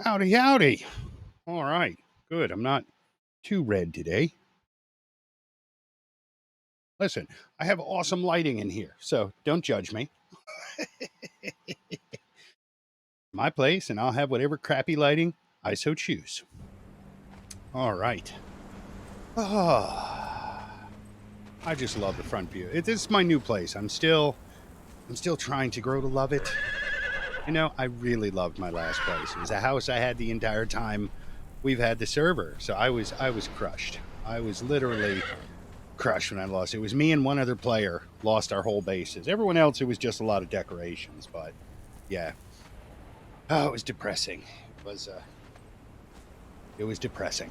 Howdy, howdy. All right, good. I'm not too red today. Listen, I have awesome lighting in here, so don't judge me. My place, and I'll have whatever crappy lighting I so choose. All right. Ah, I just love the front view. This is my new place. I'm still trying to grow to love it. You know, I really loved my last place. It was a house I had the entire time we've had the server, so I was crushed. I was literally crushed when I lost. It was me and one other player lost our whole bases. Everyone else, it was just a lot of decorations. But yeah, oh, it was depressing. It was depressing.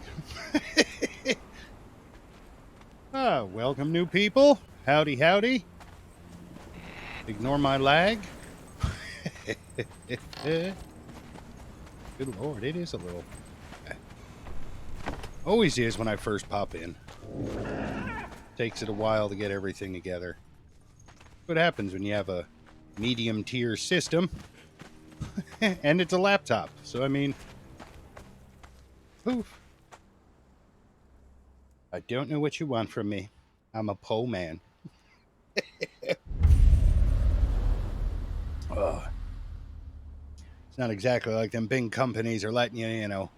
Welcome, new people. Howdy, howdy. Ignore my lag. Good lord, it is a little. Always is when I first pop in. Takes it a while to get everything together. What happens when you have a medium tier system and it's a laptop? So I mean, poof. I don't know what you want from me. I'm a po man. It's not exactly like them big companies are letting you,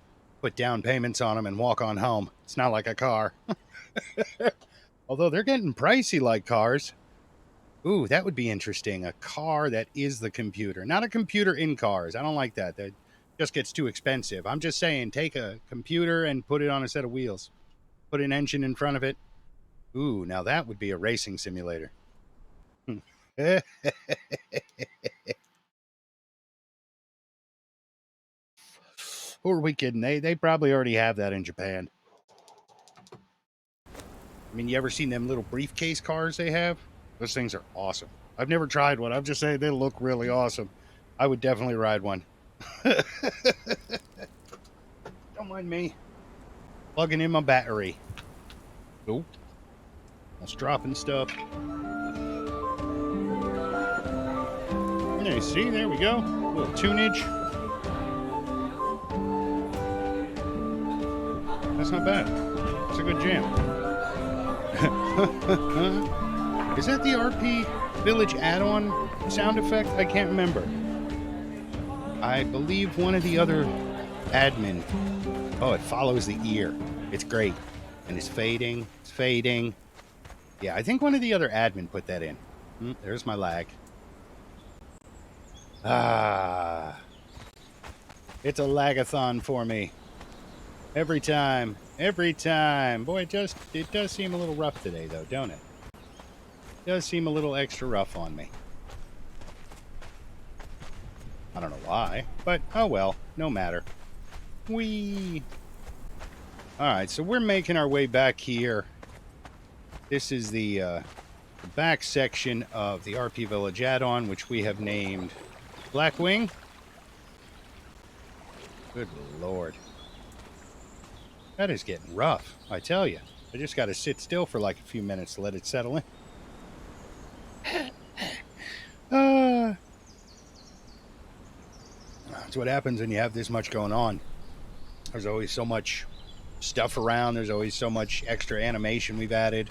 put down payments on them and walk on home. It's not like a car. Although they're getting pricey like cars. Ooh, that would be interesting. A car that is the computer. Not a computer in cars. I don't like that. That just gets too expensive. I'm just saying, take a computer and put it on a set of wheels. Put an engine in front of it. Ooh, now that would be a racing simulator. Who are we kidding? They probably already have that in Japan. I mean, you ever seen them little briefcase cars they have? Those things are awesome. I've never tried one. I'm just saying they look really awesome. I would definitely ride one. Don't mind me. Plugging in my battery. Oh. That's dropping stuff. There, see, there we go. A little tunage. That's not bad. It's a good jam. Is that the RP Village add-on sound effect? I can't remember. I believe one of the other admin. Oh, it follows the ear. It's great. And it's fading. It's fading. Yeah, I think one of the other admin put that in. There's my lag. It's a lagathon for me. Every time. Boy, it does seem a little rough today, though, don't it? It does seem a little extra rough on me. I don't know why, but oh well, no matter. Alright, so we're making our way back here. This is the back section of the RP Village add-on, which we have named Blackwing. Good lord. That is getting rough, I tell you. I just got to sit still for like a few minutes to let it settle in. That's what happens when you have this much going on. There's always so much stuff around. There's always so much extra animation we've added.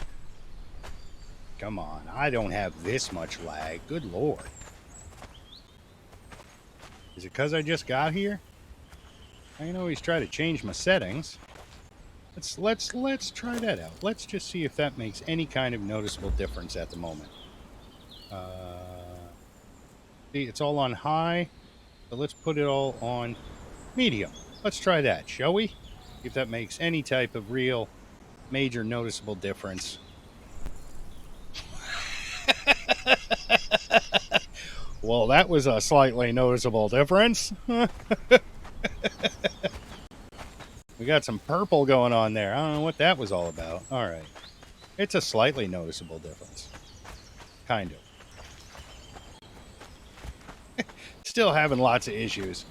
Come on, I don't have this much lag. Good lord. Is it because I just got here? I can always try to change my settings. Let's try that out. Let's just see if that makes any kind of noticeable difference at the moment. See, it's all on high, so let's put it all on medium. Let's try that, shall we? See if that makes any type of real major noticeable difference. Well, that was a slightly noticeable difference. We got some purple going on there. I don't know what that was all about. All right. It's a slightly noticeable difference. Kind of. Still having lots of issues.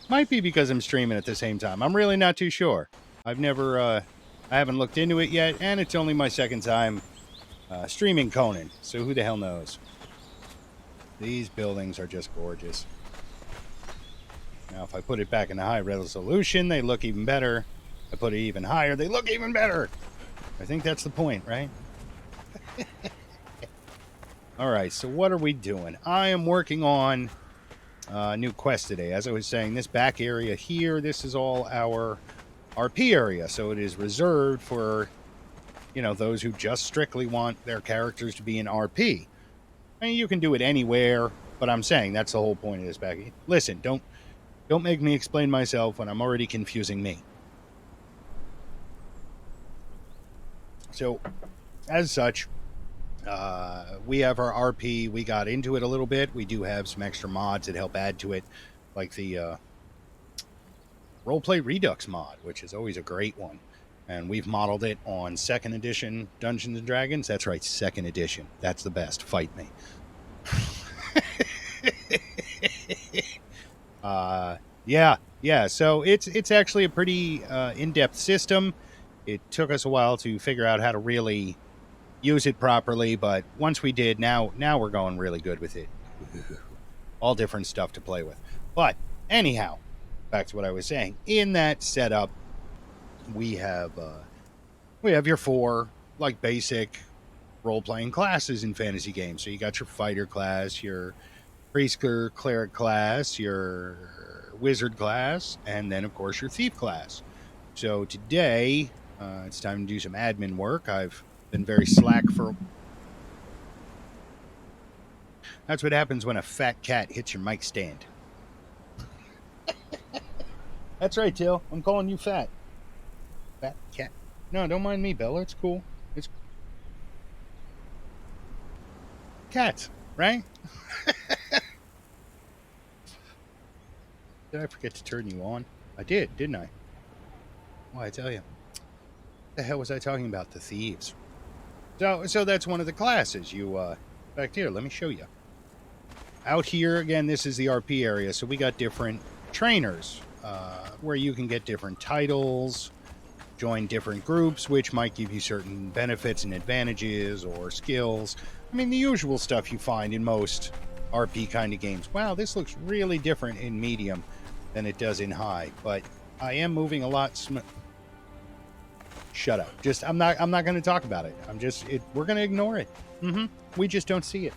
Might be because I'm streaming at the same time. I'm really not too sure. I haven't looked into it yet, and it's only my second time streaming Conan, so who the hell knows? These buildings are just gorgeous. Now, if I put it back in the high resolution, they look even better. I put it even higher, they look even better. I think that's the point, right? All right, so what are we doing? I am working on a new quest today. As I was saying, this back area here, this is all our RP area. So it is reserved for, those who just strictly want their characters to be in RP. I mean, you can do it anywhere, but I'm saying that's the whole point of this back. Listen, don't make me explain myself when I'm already confusing me. So, as such, we have our RP. We got into it a little bit. We do have some extra mods that help add to it, like the Roleplay Redux mod, which is always a great one. And we've modeled it on 2nd edition Dungeons & Dragons. That's right, 2nd edition. That's the best. Fight me. Yeah. So it's actually a pretty in-depth system. It took us a while to figure out how to really use it properly, but once we did, now we're going really good with it. All different stuff to play with. But anyhow, back to what I was saying. In that setup, we have your 4 like basic role-playing classes in fantasy games. So you got your fighter class, your priest or cleric class, your wizard class, and then of course your thief class. So today, it's time to do some admin work. I've been very slack for... That's what happens when a fat cat hits your mic stand. That's right, Till. I'm calling you fat. Fat cat. No, don't mind me, Bella. It's cool. It's cats, right? Did I forget to turn you on? I did, didn't I? Why, I tell you. What the hell was I talking about? The thieves. So that's one of the classes. You, back here, let me show you. Out here, again, this is the RP area, so we got different trainers, where you can get different titles, join different groups, which might give you certain benefits and advantages or skills. I mean, the usual stuff you find in most RP kind of games. Wow, this looks really different in medium than it does in high, but I am moving a lot Shut up. I'm not going to talk about it. We're going to ignore it. We just don't see it.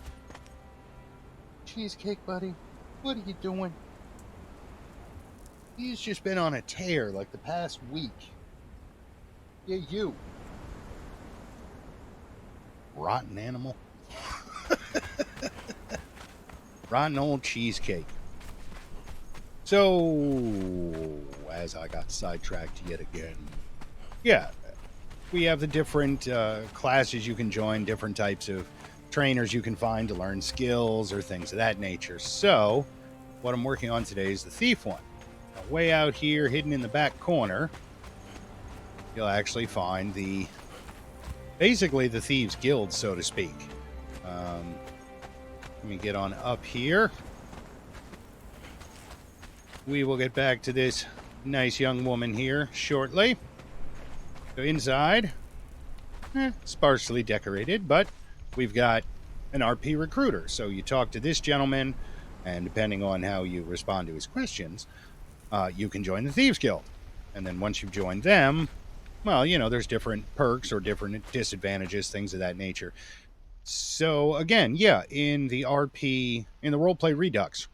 Cheesecake, buddy. What are you doing? He's just been on a tear like the past week. Yeah, you. Rotten animal. Rotten old cheesecake. So, as I got sidetracked yet again. Yeah, we have the different classes you can join, different types of trainers you can find to learn skills or things of that nature. So, what I'm working on today is the thief one. Now, way out here, hidden in the back corner, you'll actually find basically the Thieves Guild, so to speak. Let me get on up here. We will get back to this nice young woman here shortly. So inside, sparsely decorated, but we've got an RP recruiter. So you talk to this gentleman, and depending on how you respond to his questions, you can join the Thieves Guild. And then once you've joined them, well, there's different perks or different disadvantages, things of that nature. So again, yeah, in the Roleplay Redux,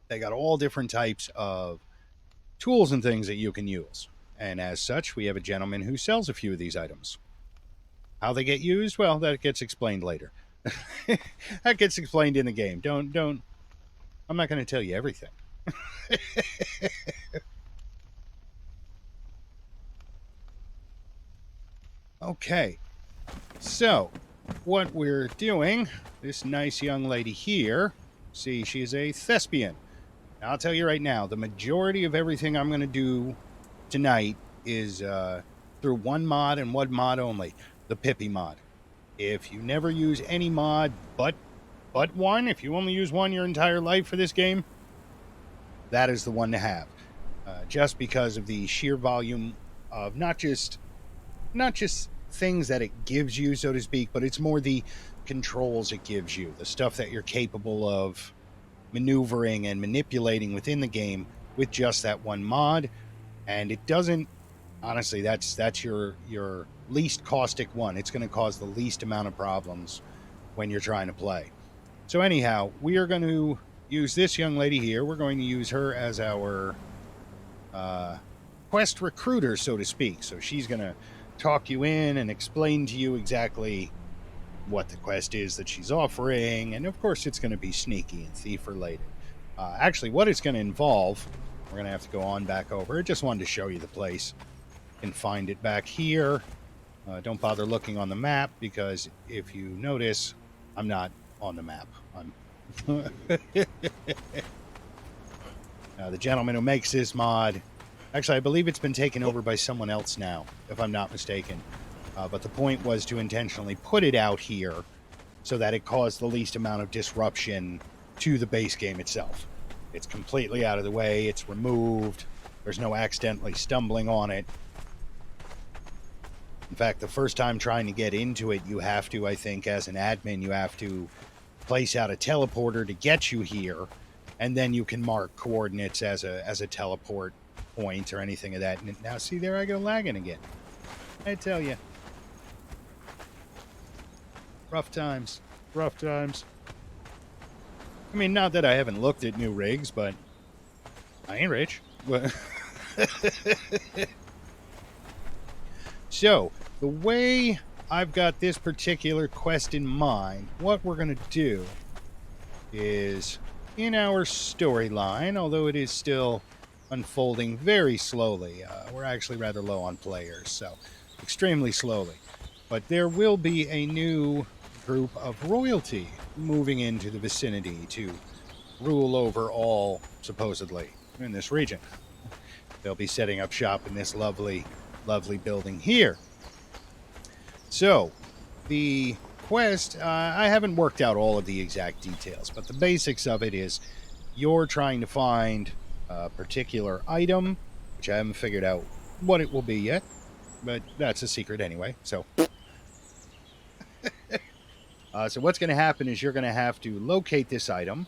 they got all different types of tools and things that you can use. And as such, we have a gentleman who sells a few of these items. How they get used? Well, that gets explained later. That gets explained in the game. Don't. I'm not going to tell you everything. Okay. So, what we're doing, this nice young lady here, see, she's a thespian. Now, I'll tell you right now, the majority of everything I'm going to do tonight is through one mod and one mod only, the Pippi mod. If you never use any mod but one, if you only use one your entire life for this game, that is the one to have. Just because of the sheer volume of not just things that it gives you, so to speak, but it's more the controls it gives you, the stuff that you're capable of maneuvering and manipulating within the game with just that one mod, and it doesn't. Honestly, that's your least caustic one. It's going to cause the least amount of problems when you're trying to play. So anyhow, we are going to use this young lady here. We're going to use her as our quest recruiter, so to speak. So she's going to talk you in and explain to you exactly what the quest is that she's offering. And of course, it's going to be sneaky and thief related. Actually, what it's going to involve, we're going to have to go on back over. I just wanted to show you the place. You can find it back here. Don't bother looking on the map, because if you notice, I'm not on the map. I'm the gentleman who makes this mod. Actually, I believe it's been taken over by someone else now, if I'm not mistaken. But the point was to intentionally put it out here so that it caused the least amount of disruption to the base game itself. It's completely out of the way. It's removed. There's no accidentally stumbling on it. In fact, the first time trying to get into it, you have to, I think, as an admin, you have to place out a teleporter to get you here, and then you can mark coordinates as a teleport point or anything of that. And now, see, there I go lagging again. I tell you. Rough times. Rough times. I mean, not that I haven't looked at new rigs, but I ain't rich. So, the way I've got this particular quest in mind, what we're going to do is, in our storyline, although it is still unfolding very slowly, we're actually rather low on players, so extremely slowly, but there will be a new group of royalty moving into the vicinity to rule over all, supposedly, in this region. They'll be setting up shop in this lovely building here. So, the quest, I haven't worked out all of the exact details, but the basics of it is you're trying to find a particular item, which I haven't figured out what it will be yet, but that's a secret anyway, so. So what's going to happen is you're going to have to locate this item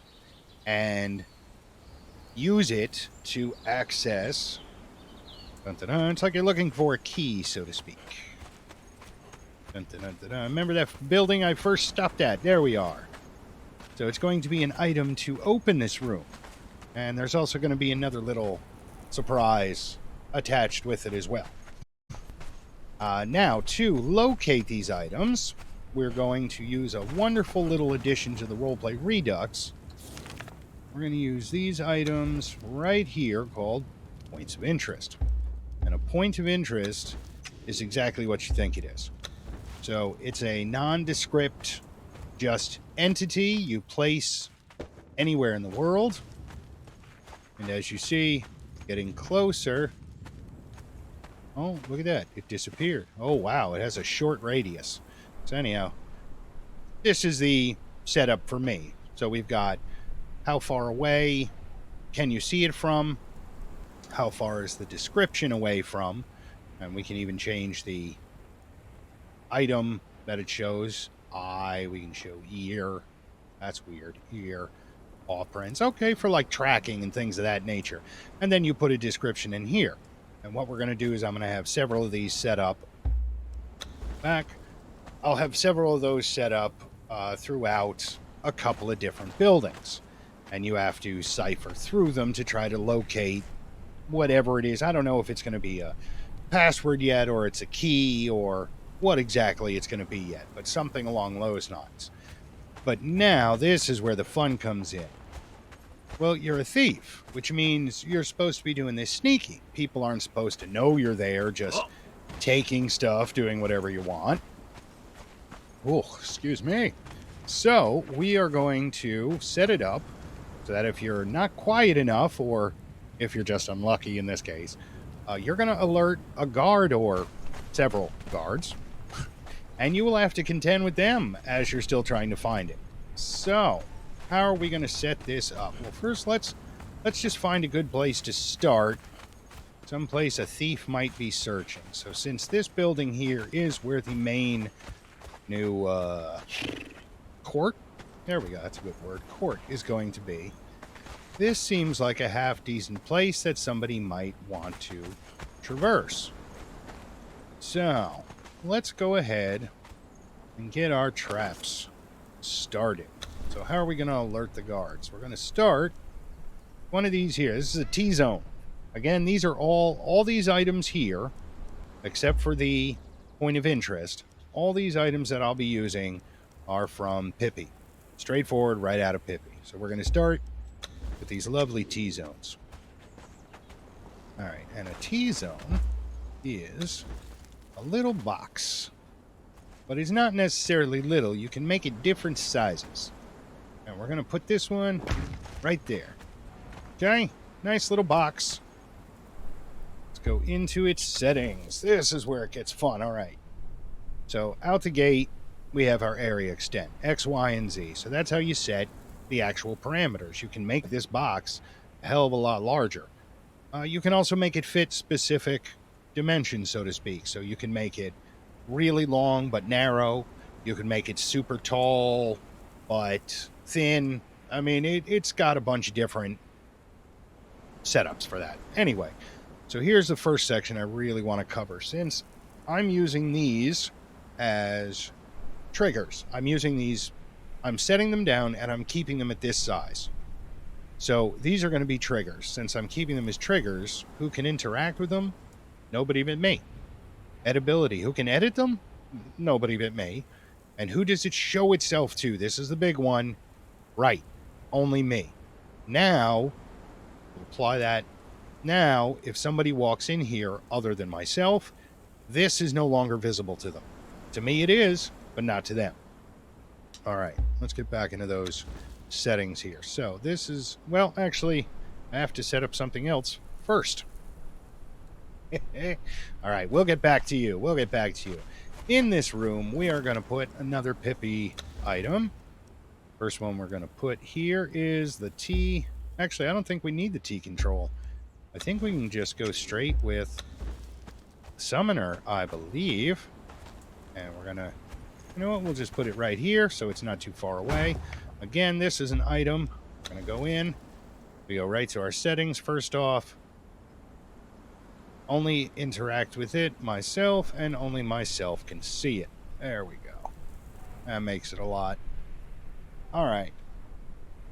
and use it to access. It's like you're looking for a key, so to speak. Remember that building I first stopped at? There we are. So it's going to be an item to open this room. And there's also going to be another little surprise attached with it as well. Now, to locate these items, we're going to use a wonderful little addition to the roleplay Redux. We're going to use these items right here called points of interest. And a point of interest is exactly what you think it is. So it's a nondescript, just entity you place anywhere in the world. And as you see, getting closer. Oh, look at that. It disappeared. Oh, wow. It has a short radius. So anyhow, this is the setup for me. So we've got how far away can you see it from? How far is the description away from? And we can even change the item that it shows. Eye, we can show ear. That's weird. Ear, paw prints. Okay, for like tracking and things of that nature. And then you put a description in here. And what we're going to do is I'm going to have several of these set up. Back. I'll have several of those set up throughout a couple of different buildings. And you have to cipher through them to try to locate whatever it is. I don't know if it's going to be a password yet, or it's a key, or what exactly it's going to be yet, but something along those lines. But now, this is where the fun comes in. Well, you're a thief, which means you're supposed to be doing this sneaky. People aren't supposed to know you're there, just taking stuff, doing whatever you want. Oh, excuse me. So, we are going to set it up so that if you're not quiet enough, or if you're just unlucky in this case, you're going to alert a guard or several guards, and you will have to contend with them as you're still trying to find it. So, how are we going to set this up? Well, first, let's just find a good place to start. Someplace a thief might be searching. So, since this building here is where the main new court, there we go, that's a good word, court is going to be, this seems like a half-decent place that somebody might want to traverse. So, let's go ahead and get our traps started. So how are we going to alert the guards? We're going to start one of these here. This is a T-zone. Again, these are all these items here, except for the point of interest. All these items that I'll be using are from Pippi. Straightforward, right out of Pippi. So we're going to start with these lovely T-zones. All right, and a T-zone is a little box. But it's not necessarily little. You can make it different sizes. And we're going to put this one right there. Okay? Nice little box. Let's go into its settings. This is where it gets fun. All right. So out the gate, we have our area extent. X, Y, and Z. So that's how you set the actual parameters. You can make this box a hell of a lot larger. You can also make it fit specific dimensions, so to speak. So you can make it really long but narrow. You can make it super tall but thin. I mean, it's got a bunch of different setups for that. Anyway, so here's the first section I really want to cover. Since I'm using these as triggers, I'm setting them down and I'm keeping them at this size. So these are going to be triggers. Since I'm keeping them as triggers, who can interact with them? Nobody but me. Editability. Who can edit them? Nobody but me. And who does it show itself to? This is the big one. Right. Only me. Now, apply that. Now, if somebody walks in here other than myself, this is no longer visible to them. To me it is, but not to them. All right. Let's get back into those settings here. So this is, well, actually, I have to set up something else first. All right, we'll get back to you. In this room, we are going to put another Pippi item. First one we're going to put here is the T. Actually, I don't think we need the T control. I think we can just go straight with Summoner, I believe. And we're going to, you know what, we'll just put it right here so it's not too far away. Again, this is an item. We're going to go in. We go right to our settings first off. Only interact with it myself, and only myself can see it. There we go. That makes it a lot. Alright.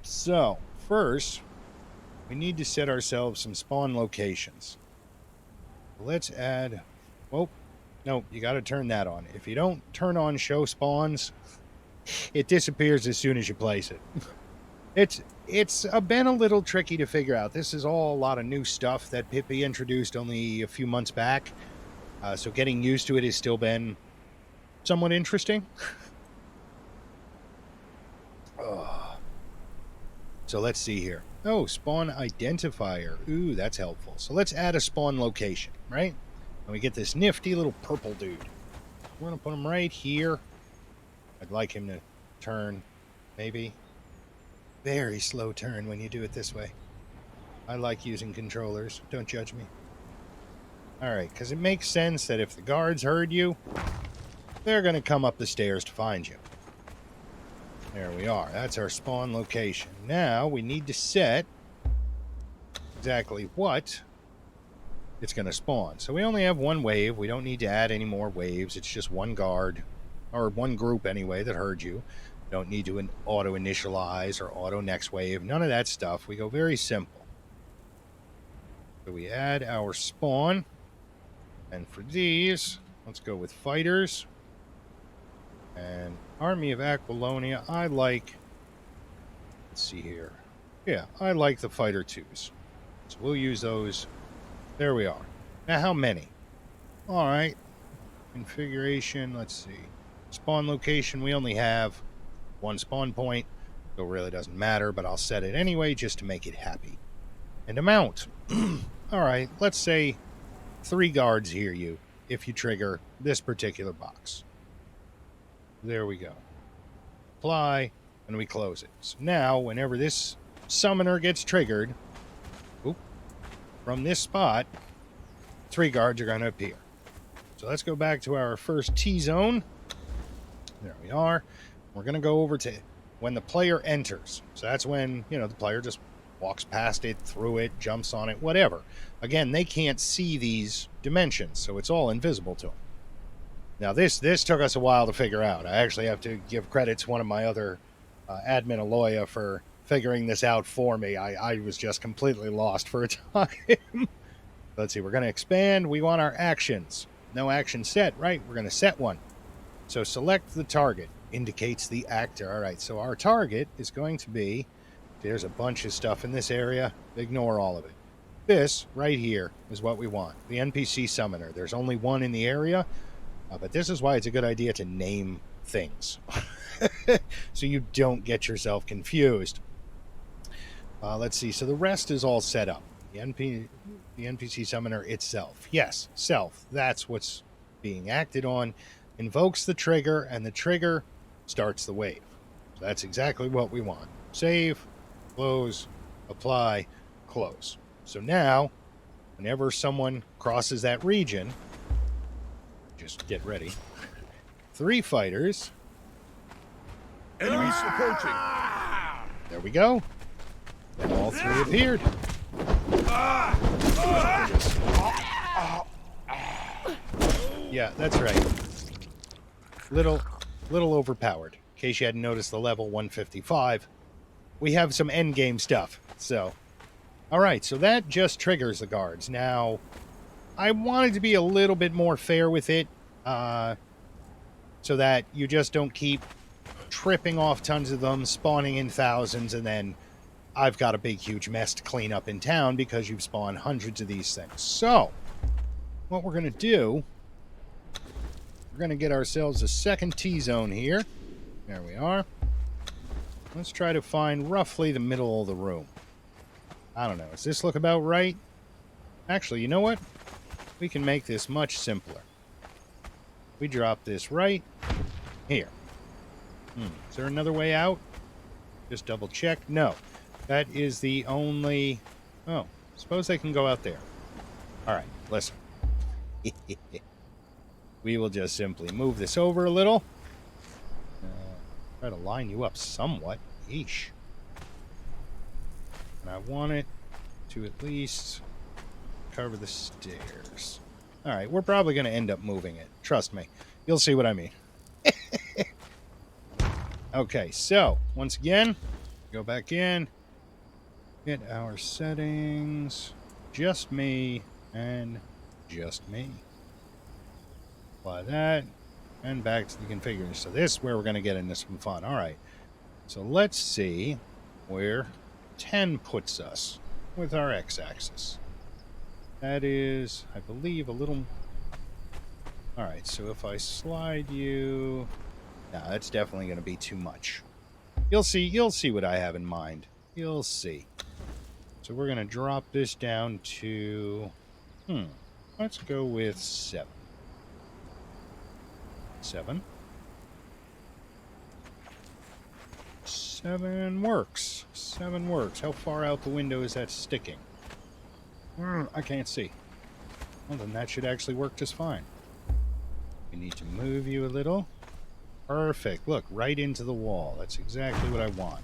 So, first, we need to set ourselves some spawn locations. Let's add... Oh, no, you got to turn that on. If you don't turn on show spawns, it disappears as soon as you place it. It's been a little tricky to figure out. This is all a lot of new stuff that Pippi introduced only a few months back. So getting used to it has still been somewhat interesting. So let's see here. Oh, spawn identifier. Ooh, that's helpful. So let's add a spawn location, right? And we get this nifty little purple dude. We're going to put him right here. I'd like him to turn, maybe. Very slow turn when you do it this way. I like using controllers. Don't judge me. Alright, because it makes sense that if the guards heard you, they're going to come up the stairs to find you. There we are. That's our spawn location. Now we need to set exactly what it's going to spawn. So we only have one wave. We don't need to add any more waves. It's just one guard, or one group anyway, that heard you. Don't need to auto-initialize or auto-next wave. None of that stuff. We go very simple. So we add our spawn. And for these, let's go with fighters. And Army of Aquilonia, I like... Let's see here. Yeah, I like the fighter 2s. So we'll use those. There we are. Now, how many? Alright. Configuration, let's see. Spawn location, we only have one spawn point, so it really doesn't matter, but I'll set it anyway just to make it happy. And amount. Alright, let's say 3 guards hear you if you trigger this particular box. There we go. Apply, and we close it. So now, whenever this summoner gets triggered, from this spot, 3 guards are going to appear. So let's go back to our first T-zone. There we are. We're going to go over to when the player enters. So that's when, the player just walks past it, through it, jumps on it, whatever. Again, they can't see these dimensions, so it's all invisible to them. Now, this took us a while to figure out. I actually have to give credit to one of my other admin, Aloya, for figuring this out for me. I was just completely lost for a time. Let's see, we're going to expand. We want our actions. No action set, right? We're going to set one. So select the target. Indicates the actor. All right, so our target is going to be, there's a bunch of stuff in this area. Ignore all of it. This right here is what we want. The NPC summoner. There's only one in the area, but this is why it's a good idea to name things. So you don't get yourself confused. Let's see, so the rest is all set up. The NPC summoner itself. Yes, self. That's what's being acted on. Invokes the trigger, and the trigger starts the wave. So that's exactly what we want. Save, close, apply, close. So now, whenever someone crosses that region, just get ready. 3 fighters. Enemies approaching. There we go. And all 3 appeared. Yeah, that's right. Little overpowered. In case you hadn't noticed the level 155. We have some endgame stuff. So, alright, so that just triggers the guards. Now, I wanted to be a little bit more fair with it. So that you just don't keep tripping off tons of them, spawning in thousands, and then I've got a big, huge mess to clean up in town because you've spawned hundreds of these things. So, what we're going to do, we're going to get ourselves a second T-zone here. There we are. Let's try to find roughly the middle of the room. I don't know. Does this look about right? Actually, you know what? We can make this much simpler. We drop this right here. Is there another way out? Just double check. No. That is the only... Oh, suppose they can go out there. Alright, listen. We will just simply move this over a little. Try to line you up somewhat. Yeesh. And I want it to at least cover the stairs. Alright, we're probably going to end up moving it. Trust me. You'll see what I mean. Okay, so, once again, go back in. Get our settings. Just me and just me. Apply that. And back to the configure. So this is where we're going to get into some fun. Alright. So let's see where 10 puts us with our x-axis. That is, I believe, a little... Alright, so if I slide you... No, that's definitely going to be too much. You'll see what I have in mind. You'll see. So we're going to drop this down to... Let's go with 7. 7. 7 works. 7 works. How far out the window is that sticking? I can't see. Well, then that should actually work just fine. We need to move you a little. Perfect. Look, right into the wall. That's exactly what I want.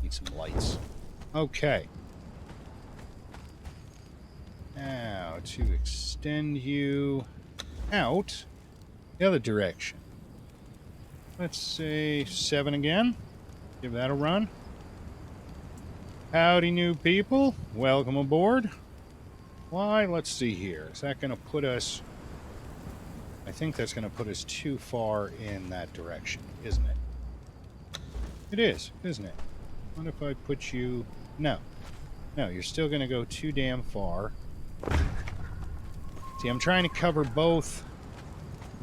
Need some lights. Okay. Now, to extend you out the other direction. Let's say 7 again. Give that a run. Howdy, new people. Welcome aboard. Why? Let's see here. Is that going to put us... I think that's going to put us too far in that direction, isn't it? It is, isn't it? What if I put you... No. No, you're still going to go too damn far. See, I'm trying to cover both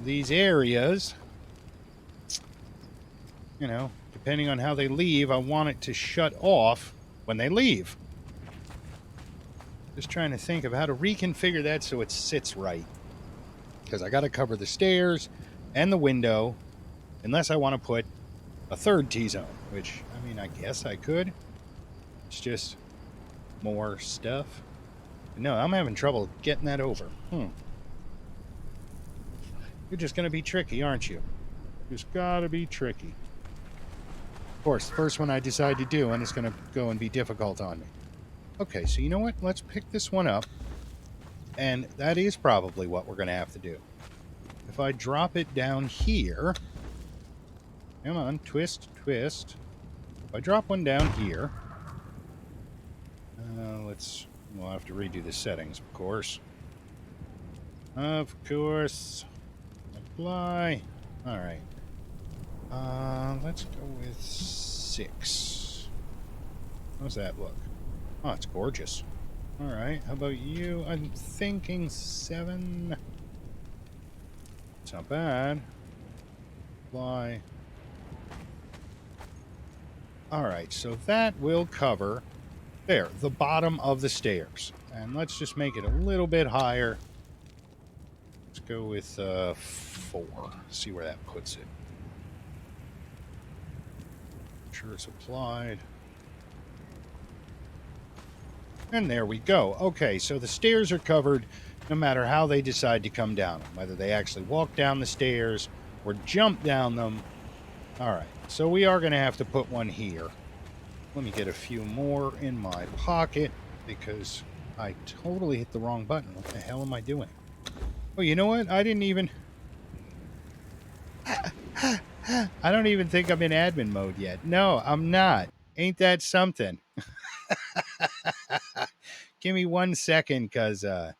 these areas. You know, depending on how they leave, I want it to shut off when they leave. Just trying to think of how to reconfigure that so it sits right. Because I got to cover the stairs and the window, unless I want to put a third T-zone, which, I mean, I guess I could. It's just more stuff. But no, I'm having trouble getting that over. You're just going to be tricky, aren't you? Just got to be tricky. Of course, the first one I decide to do, and it's going to go and be difficult on me. Okay, so you know what? Let's pick this one up. And that is probably what we're going to have to do. If I drop it down here... Come on, twist, twist. If I drop one down here... We'll have to redo the settings, of course. Of course. Apply. Alright. Let's go with 6. How's that look? Oh, it's gorgeous. Alright, how about you? I'm thinking 7. It's not bad. Apply. Alright, so that will cover, there, the bottom of the stairs. And let's just make it a little bit higher. Let's go with 4. See where that puts it. Sure it's applied. And there we go. Okay, so the stairs are covered no matter how they decide to come down them. Whether they actually walk down the stairs or jump down them. Alright, so we are going to have to put one here. Let me get a few more in my pocket because I totally hit the wrong button. What the hell am I doing? Oh, you know what? I didn't even... I don't even think I'm in admin mode yet. No, I'm not. Ain't that something? Give me 1 second, because, well,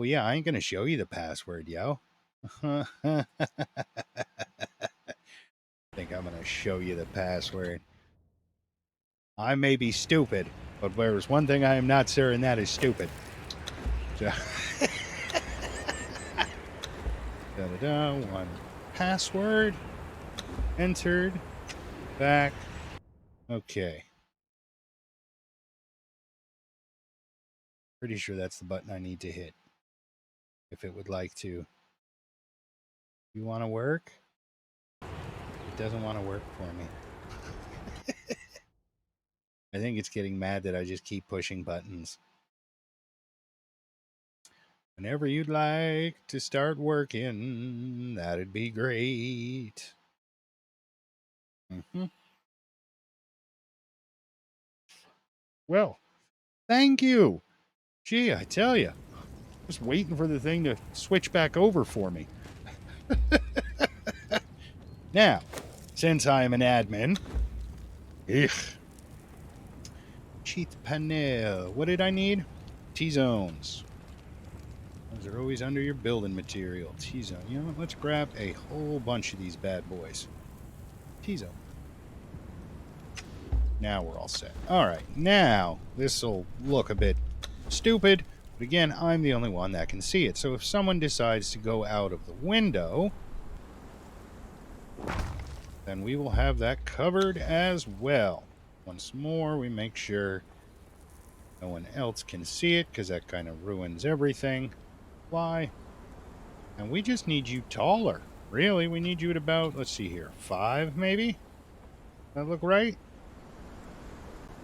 yeah, I ain't going to show you the password, yo. I think I'm going to show you the password. I may be stupid, but there's one thing I am not, sir, and that is stupid. So da-da-da, 1 password. Entered. Back. Okay. Pretty sure that's the button I need to hit. If it would like to. You want to work? It doesn't want to work for me. I think it's getting mad that I just keep pushing buttons. Whenever you'd like to start working, that'd be great. Well, thank you. Gee, I tell you. Just waiting for the thing to switch back over for me. Now, since I am an admin... Cheat panel. What did I need? T-zones. Those are always under your building material. T-zone. You know what? Let's grab a whole bunch of these bad boys. T-zone. Now we're all set. Alright, now this will look a bit stupid, but again, I'm the only one that can see it. So if someone decides to go out of the window, then we will have that covered as well. Once more, we make sure no one else can see it, because that kind of ruins everything. Why? And we just need you taller. Really, we need you at about, let's see here, 5 maybe? Does that look right?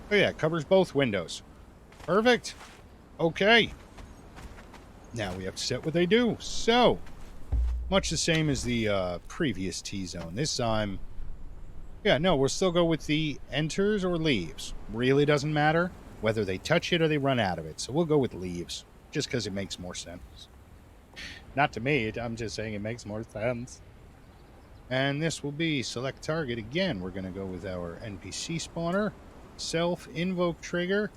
Oh yeah, it covers both windows. Perfect. Okay. Now we have to set what they do. So, much the same as the previous T-zone. This time, yeah, no, we'll still go with the enters or leaves. Really doesn't matter whether they touch it or they run out of it. So we'll go with leaves, just because it makes more sense. Not to me, I'm just saying it makes more sense. And this will be select target again. We're going to go with our NPC spawner. Self-invoke trigger.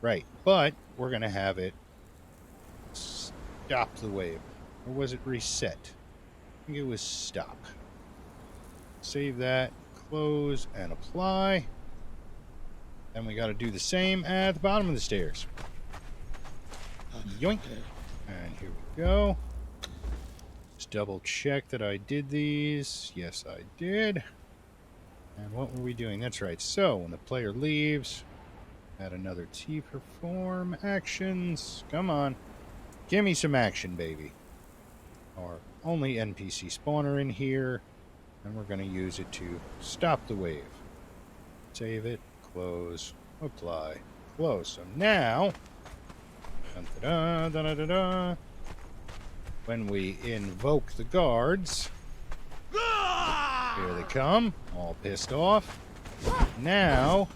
Right, but we're going to have it stop the wave. Or was it reset? I think it was stop. Save that, close, and apply. Then we got to do the same at the bottom of the stairs. Yoink. And here we go. Just double check that I did these. Yes, I did. And what were we doing? That's right. So, when the player leaves, add another T perform actions. Come on. Give me some action, baby. Our only NPC spawner in here. And we're going to use it to stop the wave. Save it. Close. Apply. Close. So now, da-da-da-da-da-da, when we invoke the guards... Here they come, all pissed off. Now,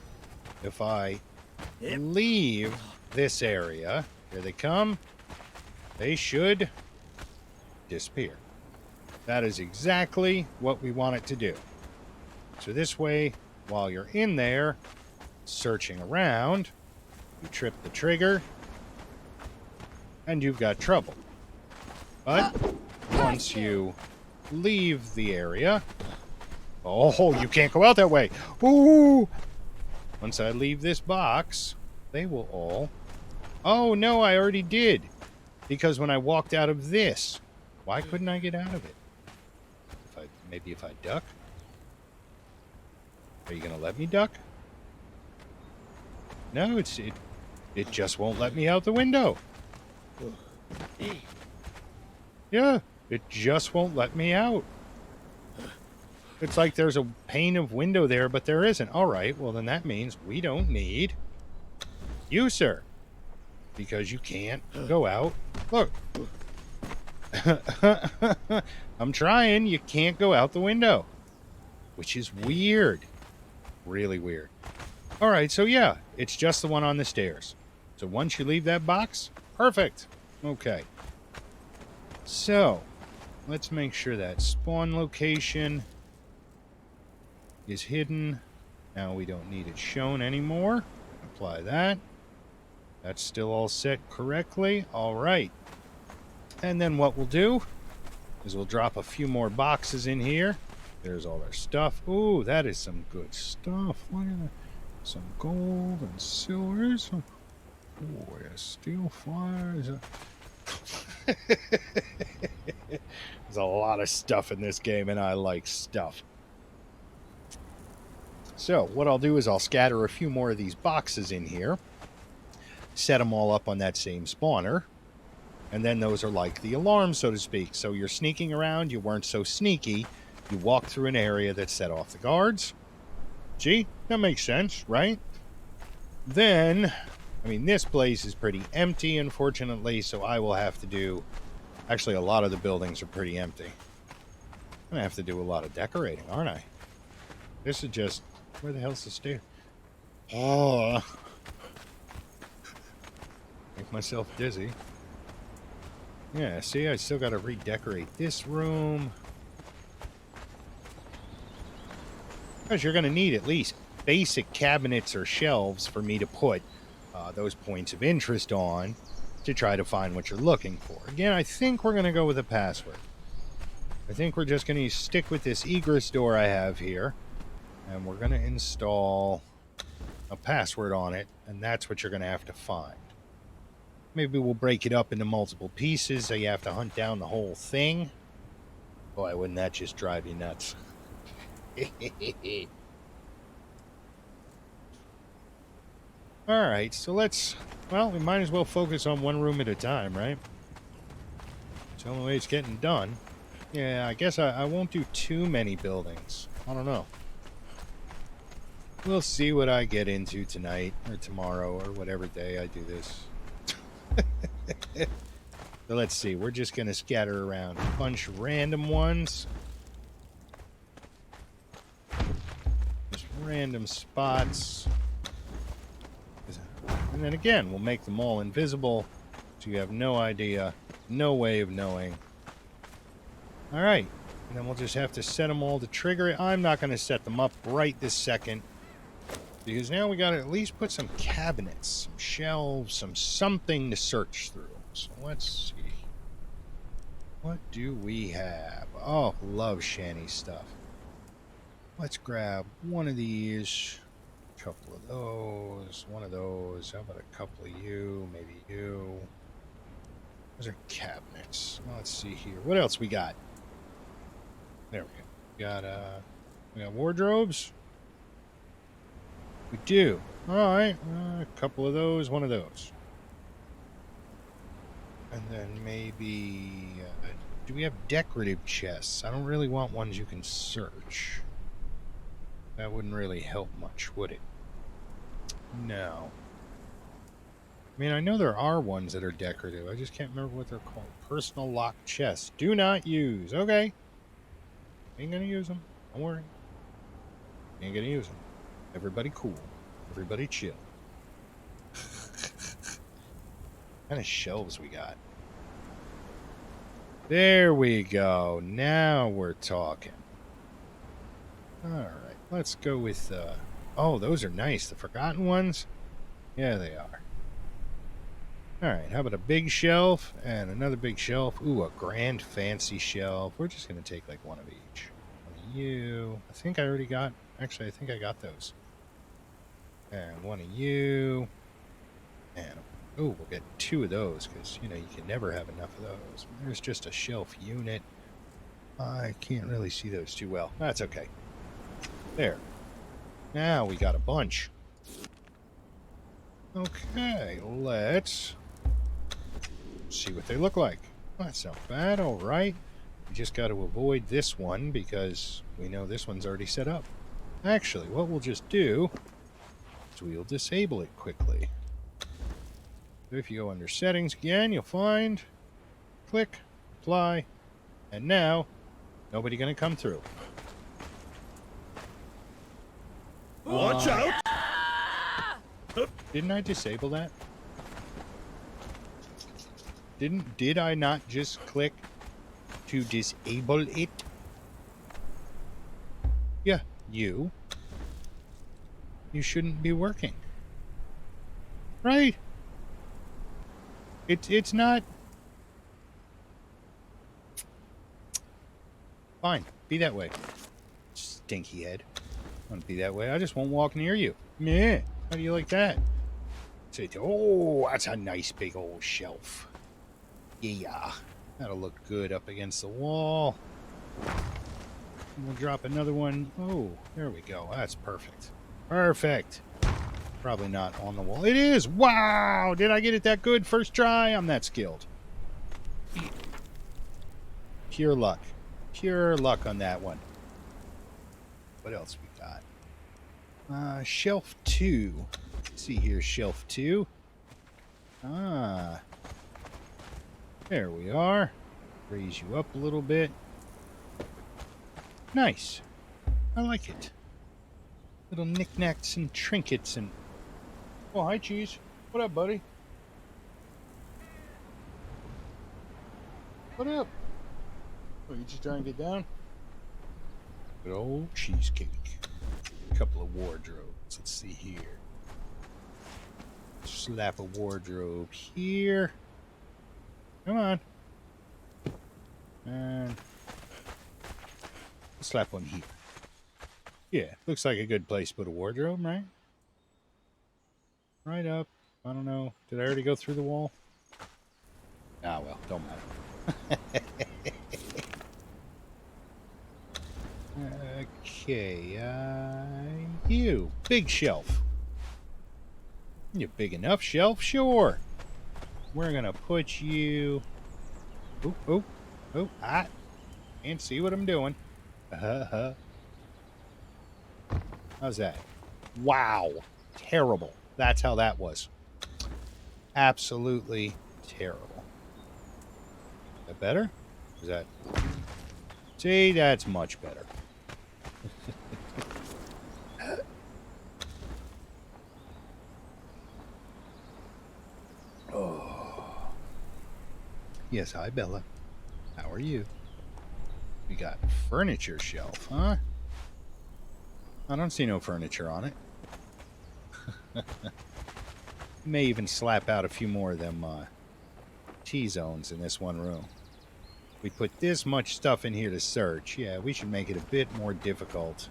if I leave this area, here they come, they should disappear. That is exactly what we want it to do. So this way, while you're in there, searching around, you trip the trigger, and you've got trouble. But once you leave the area... Oh, you can't go out that way! Ooh! Once I leave this box, they will all... Oh, no, I already did. Because when I walked out of this, why couldn't I get out of it? Maybe if I duck? Are you going to let me duck? No, it just won't let me out the window. Yeah, it just won't let me out. It's like there's a pane of window there, but there isn't. All right, well, then that means we don't need you, sir. Because you can't go out. Look. I'm trying. You can't go out the window. Which is weird. Really weird. All right, so yeah, it's just the one on the stairs. So once you leave that box, perfect. Okay. So, let's make sure that spawn location is hidden. Now we don't need it shown anymore. Apply that. That's still all set correctly. All right. And then what we'll do is we'll drop a few more boxes in here. There's all our stuff. Ooh, that is some good stuff. Look at that. Some gold and silvers. Oh, yeah, steel fires. There's a lot of stuff in this game, and I like stuff. So what I'll do is I'll scatter a few more of these boxes in here, set them all up on that same spawner, and then those are like the alarms, so to speak. So you're sneaking around, you weren't so sneaky, you walked through an area that set off the guards. See? That makes sense, right? Then, I mean, this place is pretty empty, unfortunately, so I will have to do... Actually, a lot of the buildings are pretty empty. I'm going to have to do a lot of decorating, aren't I? This is just... Where the hell's the stair? Oh. Make myself dizzy. Yeah, see, I still got to redecorate this room. Because you're going to need at least basic cabinets or shelves for me to put those points of interest on to try to find what you're looking for. Again, I think we're going to go with a password. I think we're just going to stick with this egress door I have here. And we're going to install a password on it. And that's what you're going to have to find. Maybe we'll break it up into multiple pieces so you have to hunt down the whole thing. Boy, wouldn't that just drive you nuts? Alright, so well, we might as well focus on one room at a time, right? It's the only way it's getting done. Yeah, I guess I won't do too many buildings. I don't know. We'll see what I get into tonight, or tomorrow, or whatever day I do this. So let's see, we're just going to scatter around a bunch of random ones. Just random spots. And then again, we'll make them all invisible, so you have no idea, no way of knowing. Alright, and then we'll just have to set them all to trigger it. I'm not going to set them up right this second, because now we got to at least put some cabinets, some shelves, something to search through. So let's see. What do we have? Oh, love shanty stuff. Let's grab one of these, a couple of those, one of those. How about a couple of you, maybe you? Those are cabinets. Well, let's see here. What else we got? There we go. We got wardrobes. We do. All right, a couple of those, one of those. And then maybe, do we have decorative chests? I don't really want ones you can search. That wouldn't really help much, would it? No. I mean, I know there are ones that are decorative. I just can't remember what they're called. Personal lock chests. Do not use. Okay. Ain't gonna use them. Don't worry. Ain't gonna use them. Everybody cool. Everybody chill. kind of shelves we got? There we go. Now we're talking. All right, let's go with. Oh, those are nice. The forgotten ones. Yeah, they are. All right, how about a big shelf and another big shelf? Ooh, a grand fancy shelf. We're just gonna take like one of each. One of you. I think I already got. Actually, I think I got those. And one of you. And oh, we'll get two of those because you can never have enough of those. There's just a shelf unit. I can't really see those too well. That's okay. There. Now we got a bunch. Okay, let's see what they look like. That's not bad. All right. We just got to avoid this one because we know this one's already set up. Actually, what we'll just do is we'll disable it quickly. If you go under settings again, you'll find click, apply, and now nobody going to come through. Watch out! Didn't I disable that? Did I not just click to disable it? Yeah, you shouldn't be working. Right? It's not fine. Be that way. Stinky head. I want to be that way. I just won't walk near you. Meh. How do you like that? Oh, that's a nice big old shelf. Yeah. That'll look good up against the wall. We'll drop another one. Oh, there we go. That's perfect. Perfect. Probably not on the wall. It is! Wow! Did I get it that good first try? I'm that skilled. Pure luck. Pure luck on that one. What else we got? Shelf 2. Let's see here, shelf 2. Ah. There we are. Raise you up a little bit. Nice. I like it. Little knickknacks and trinkets and... Oh, hi, Cheese. What up, buddy? What up? Oh, you just trying to get down? Good old cheesecake. A couple of wardrobes. Let's see here. Slap a wardrobe here. Come on. And slap one here. Yeah, looks like a good place to put a wardrobe, right? Right up. I don't know. Did I already go through the wall? Ah, well, don't matter. Okay, you. Big shelf. You big enough shelf? Sure. We're gonna put you... Oh, ah. Can't see what I'm doing. How's that? Wow. Terrible. That's how that was. Absolutely terrible. Is that better? Is that... See, that's much better. Oh. Yes, hi, Bella. How are you? We got furniture shelf, huh? I don't see no furniture on it. May even slap out a few more of them T-zones in this one room. We put this much stuff in here to search. Yeah, we should make it a bit more difficult.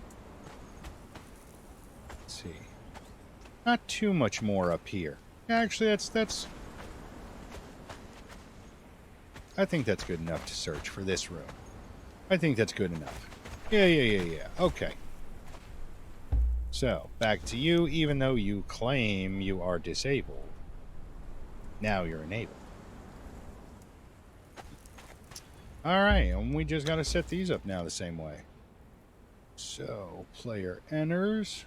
Let's see. Not too much more up here. Actually, that's... I think that's good enough to search for this room. I think that's good enough. Yeah. Okay. So, back to you, even though you claim you are disabled. Now you're enabled. Alright, and we just gotta set these up now the same way. So, player enters.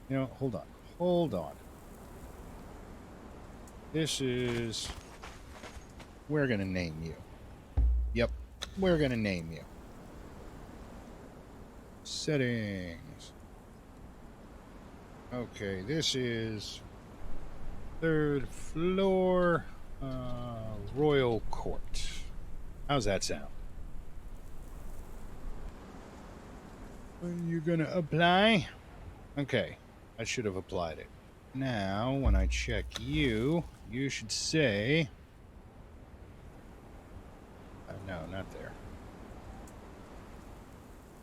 You know, hold on. This is... We're gonna name you. Yep, we're gonna name you. Settings. Okay, this is 3rd floor. Royal Court. How's that sound? Are you gonna apply? Okay, I should have applied it. Now, when I check you, you should say... no, not there.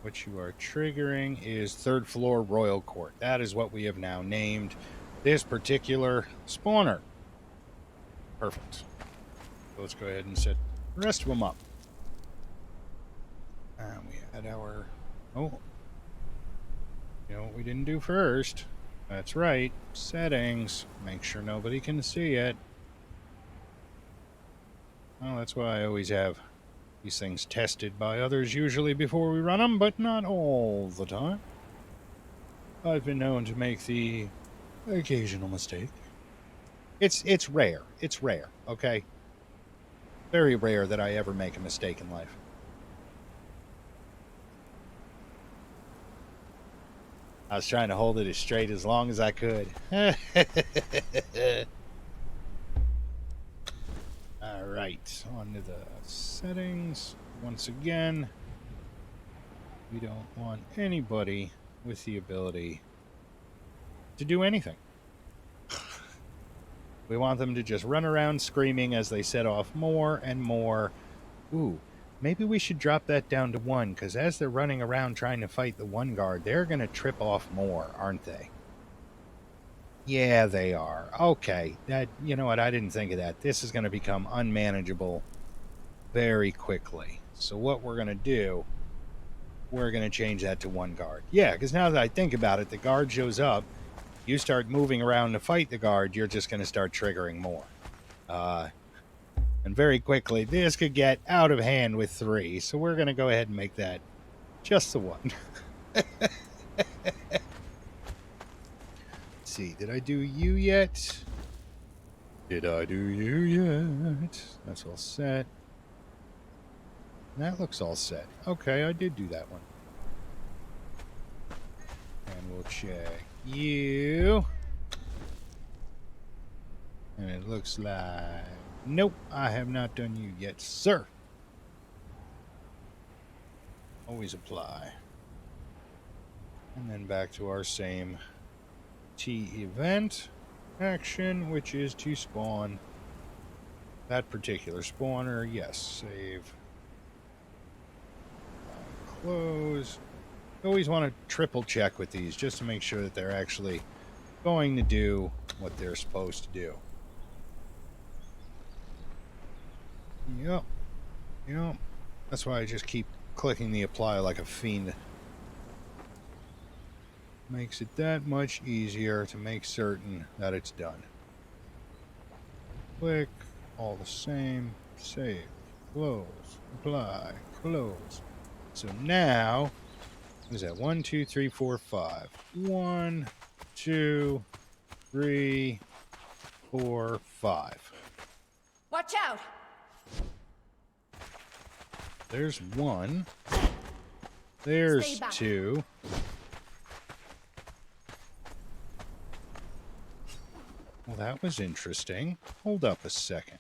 What you are triggering is 3rd floor Royal Court. That is what we have now named this particular spawner. Perfect. So let's go ahead and set the rest of them up. And we had our... oh. You know what we didn't do first? That's right. Settings. Make sure nobody can see it. Well, that's why I always have these things tested by others usually before we run them, but not all the time. I've been known to make the occasional mistake. It's rare. It's rare, okay? Very rare that I ever make a mistake in life. I was trying to hold it as straight as long as I could. Alright, on to the settings. Once again, we don't want anybody with the ability to do anything. We want them to just run around screaming as they set off more and more. Ooh, maybe we should drop that down to 1, because as they're running around trying to fight the 1 guard, they're going to trip off more, aren't they? Yeah, they are. Okay, you know what, I didn't think of that. This is going to become unmanageable very quickly. So what we're going to do, we're going to change that to 1 guard. Yeah, because now that I think about it, the guard shows up, you start moving around to fight the guard, you're just going to start triggering more. And very quickly, this could get out of hand with 3. So we're going to go ahead and make that just the 1. Let's see, did I do you yet? Did I do you yet? That's all set. That looks all set. Okay, I did do that one. And we'll check you. And it looks like... nope, I have not done you yet, sir. Always apply. And then back to our same T event action, which is to spawn that particular spawner. Yes, save. Close. Always want to triple check with these just to make sure that they're actually going to do what they're supposed to do. Yep. Yep. That's why I just keep clicking the apply like a fiend. Makes it that much easier to make certain that it's done. Click, all the same, save, close, apply, close. So now, what is that? 1, 2, 3, 4, 5. 1, 2, 3, 4, 5. Watch out! There's 1. There's 2. Well, that was interesting. Hold up a second.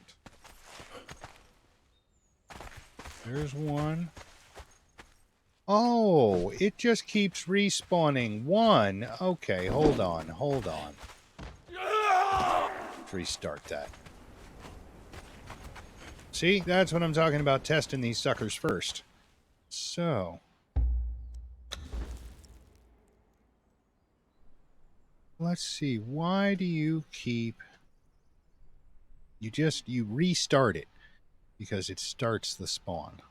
There's 1. Oh, it just keeps respawning 1. Okay, hold on, hold on. Let's restart that. See, that's what I'm talking about, testing these suckers first. So... let's see, why do you keep... you restart it because it starts the spawn.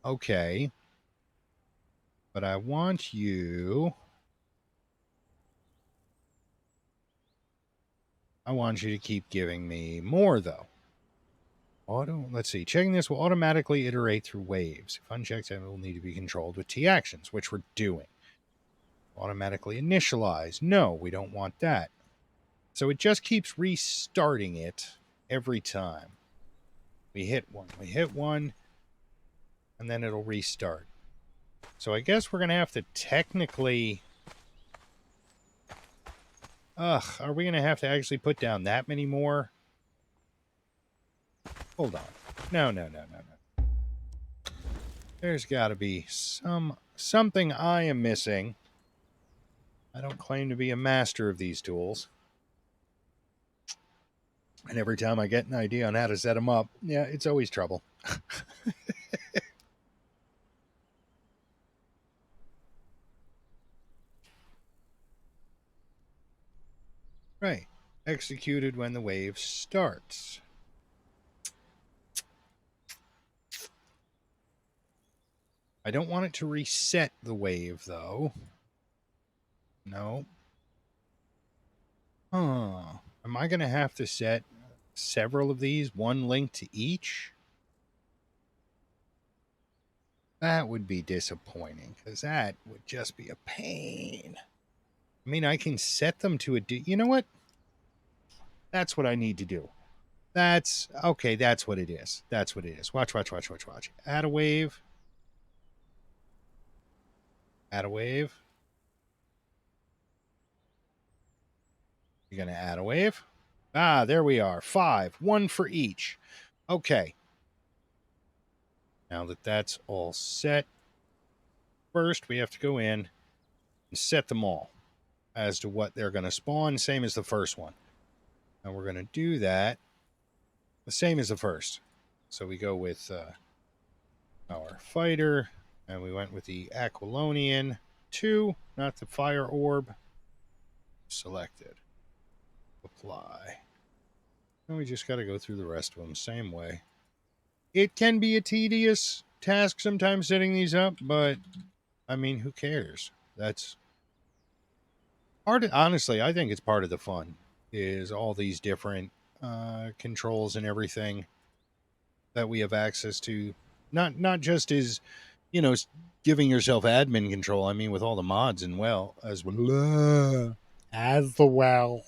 Okay. But I want you... I want you to keep giving me more, though. Let's see. Checking this will automatically iterate through waves. If unchecked, it will need to be controlled with T actions, which we're doing. Automatically initialize. No, we don't want that. So it just keeps restarting it every time. We hit 1. We hit 1. And then it'll restart. So I guess we're going to have to technically... are we going to have to actually put down that many more? Hold on. No. There's got to be something I am missing. I don't claim to be a master of these tools. And every time I get an idea on how to set them up, yeah, it's always trouble. Right. Executed when the wave starts. I don't want it to reset the wave, though. No. Huh. Am I going to have to set several of these, one link to each? That would be disappointing, because that would just be a pain. I mean, I can set them to a... You know what? That's what I need to do. That's... Okay, that's what it is. That's what it is. Watch. Add a wave. Add a wave. You're going to add a wave. Ah, there we are. 5. 1 for each. Okay. Now that that's all set, first we have to go in and set them all as to what they're going to spawn, same as the first one. And we're going to do that the same as the first. So we go with our fighter, and we went with the Aquilonian 2, not the fire orb. Selected. Apply. And we just got to go through the rest of them same way. It can be a tedious task sometimes setting these up, but I mean, who cares? That's part of, honestly, I think it's part of the fun, is all these different controls and everything that we have access to. Not just as, giving yourself admin control. I mean, with all the mods and as well.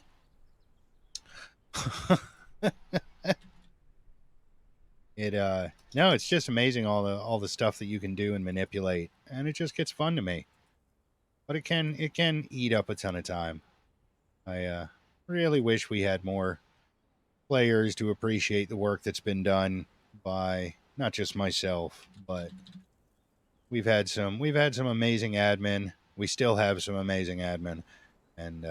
No, it's just amazing all the stuff that you can do and manipulate, and it just gets fun to me. But it can eat up a ton of time. I really wish we had more players to appreciate the work that's been done by not just myself, but we've had some amazing admin. We still have some amazing admin, and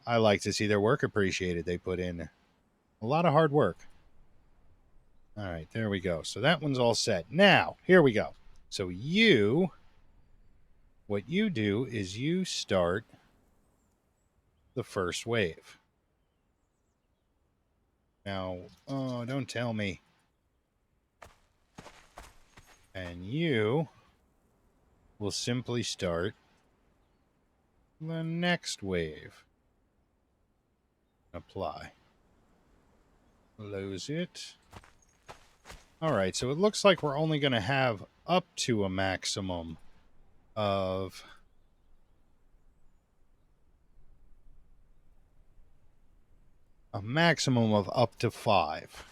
I like to see their work appreciated. They put in a lot of hard work. All right, there we go. So that one's all set. Now, here we go. So what you do is you start the first wave. Now, oh, don't tell me. And you will simply start the next wave. Apply. Close it. All right, so it looks like we're only going to have up to a maximum of up to 5,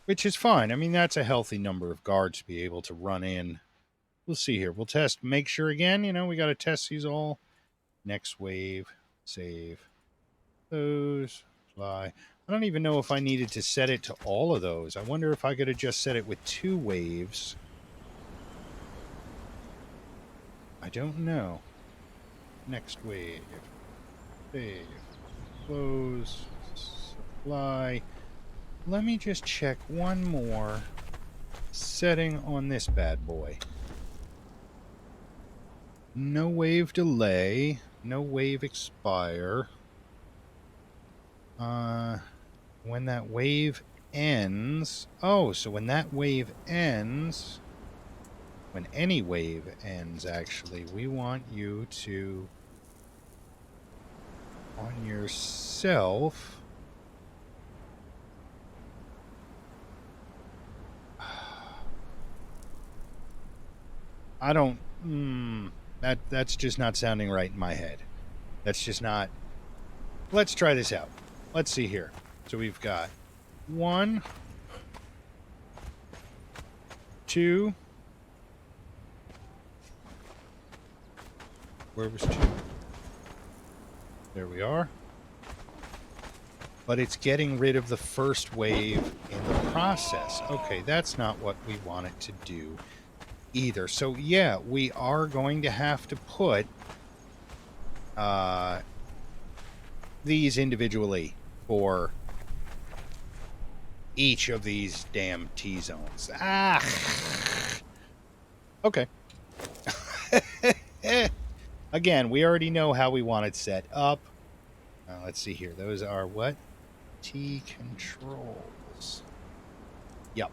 which is fine. I mean, that's a healthy number of guards to be able to run in. We'll see here. We'll test, make sure again, we got to test these all. Next wave, save, those, fly. I don't even know if I needed to set it to all of those. I wonder if I could have just set it with 2 waves. I don't know. Next wave, save, close, supply. Let me just check one more setting on this bad boy. No wave delay, no wave expire. When that wave ends... Oh, so when that wave ends... When any wave ends, actually, we want you to... On yourself... I don't... That's just not sounding right in my head. That's just not... Let's try this out. Let's see here. So we've got 1, 2. Where was 2? There we are. but it's getting rid of the first wave in the process. Okay, that's not what we want it to do either. So yeah, we are going to have to put these individually for each of these damn T-zones. Okay. Again, we already know how we want it set up. Let's see here. Those are what? T controls. Yep.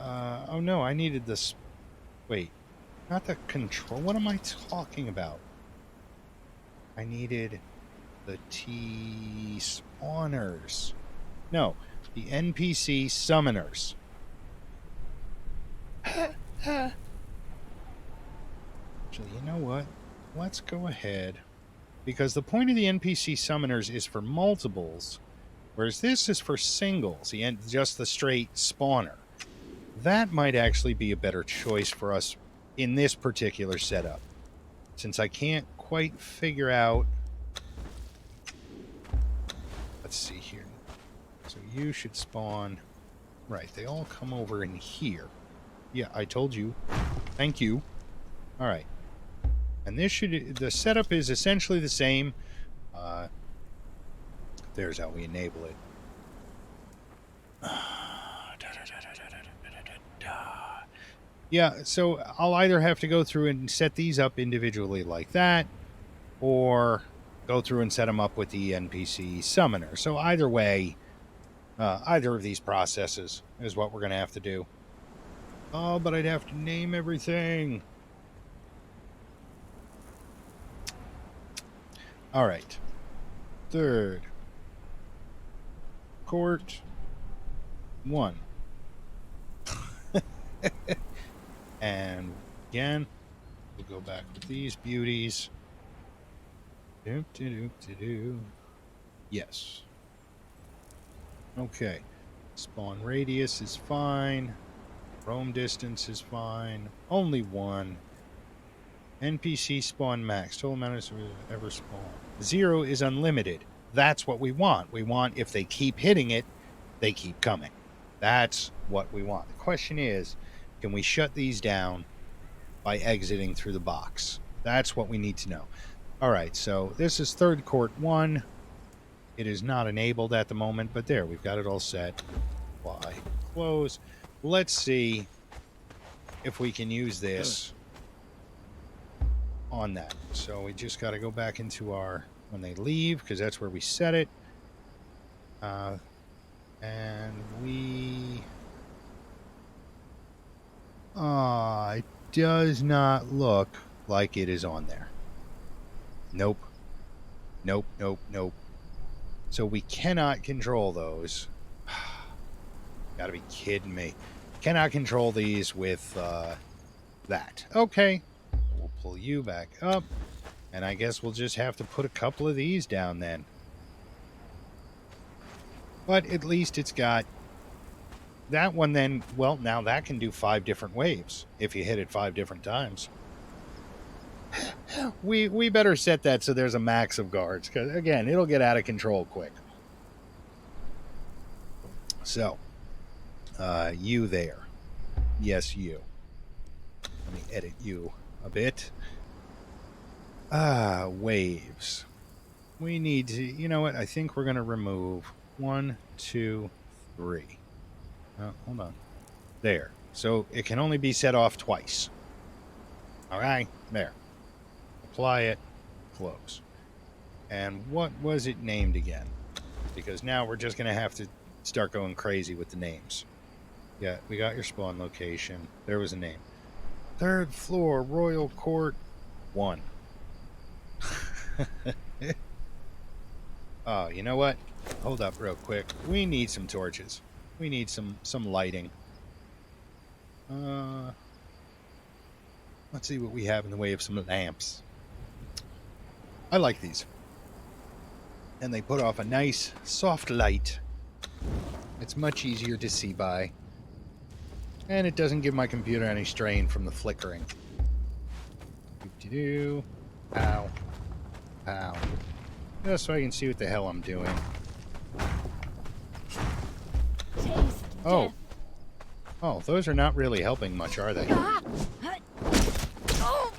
Oh no, I needed this. Wait, not the control. What am I talking about? I needed the T spawners. No, the NPC summoners. Actually, you know what? Let's go ahead. Because the point of the NPC summoners is for multiples, whereas this is for singles, just the straight spawner. That might actually be a better choice for us in this particular setup, since I can't quite figure out... Let's see here. So you should spawn... Right, they all come over in here. Yeah, I told you. Thank you. All right. And this should... The setup is essentially the same. There's how we enable it. Yeah, so I'll either have to go through and set these up individually like that, or go through and set them up with the NPC summoner. So either way, either of these processes is what we're going to have to do. Oh, but I'd have to name everything. All right. Third. Court. 1. And again, we'll go back with these beauties. Yes. Okay. Spawn radius is fine. Roam distance is fine. Only 1. NPC spawn max. Total amount of ever spawn. 0 is unlimited. That's what we want. We want, if they keep hitting it, they keep coming. That's what we want. The question is, can we shut these down by exiting through the box? That's what we need to know. All right, so this is third court 1. It is not enabled at the moment, but there, we've got it all set. Apply, close. Let's see if we can use this on that. So we just got to go back into our, when they leave, because that's where we set it. And we... it does not look like it is on there. Nope. Nope, nope, nope. So we cannot control those. Gotta be kidding me. Cannot control these with that. Okay. We'll pull you back up. And I guess we'll just have to put a couple of these down then. But at least it's got that one then. Well, now that can do 5 different waves if you hit it 5 different times. We better set that so there's a max of guards, because again, it'll get out of control quick. So, you there. Yes, you. Let me edit you a bit. Waves. We need to, you know what? I think we're going to remove 1, 2, 3. Oh, hold on. There. So it can only be set off twice. All right. There. Apply it. Close. And what was it named again? Because now we're just going to have to start going crazy with the names. Yeah, we got your spawn location. There was a name. 3rd floor, Royal Court 1. Oh, you know what? Hold up real quick. We need some torches. We need some lighting. Let's see what we have in the way of some lamps. I like these. And they put off a nice, soft light. It's much easier to see by. And it doesn't give my computer any strain from the flickering. Doop-de-doo. Pow. Pow. Just so I can see what the hell I'm doing. Taste Oh. death. Oh, those are not really helping much, are they? Ah! Oh!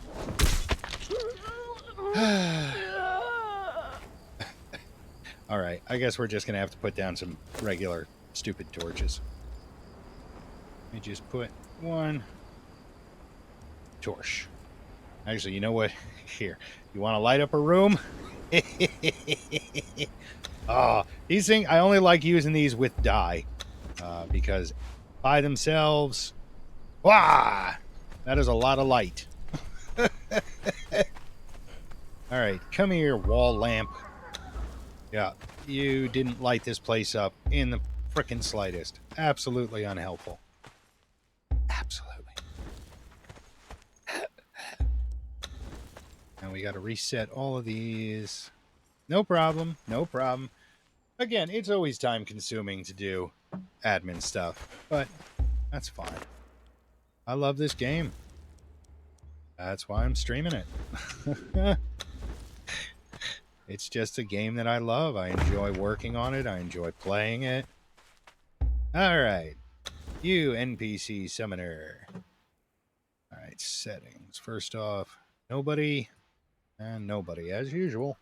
Alright, I guess we're just going to have to put down some regular stupid torches. Let me just put one torch. Actually, you know what? Here, you want to light up a room? Oh, these things, I only like using these with dye. Because by themselves, wah! That is a lot of light. Alright, come here, wall lamp. Yeah, you didn't light this place up in the frickin' slightest. Absolutely unhelpful. Absolutely. Now we got to reset all of these. No problem. No problem. Again, it's always time consuming to do admin stuff, but that's fine. I love this game. That's why I'm streaming it. It's just a game that I love. I enjoy working on it. I enjoy playing it. Alright. You NPC summoner. Alright, settings. First off, nobody and nobody as usual.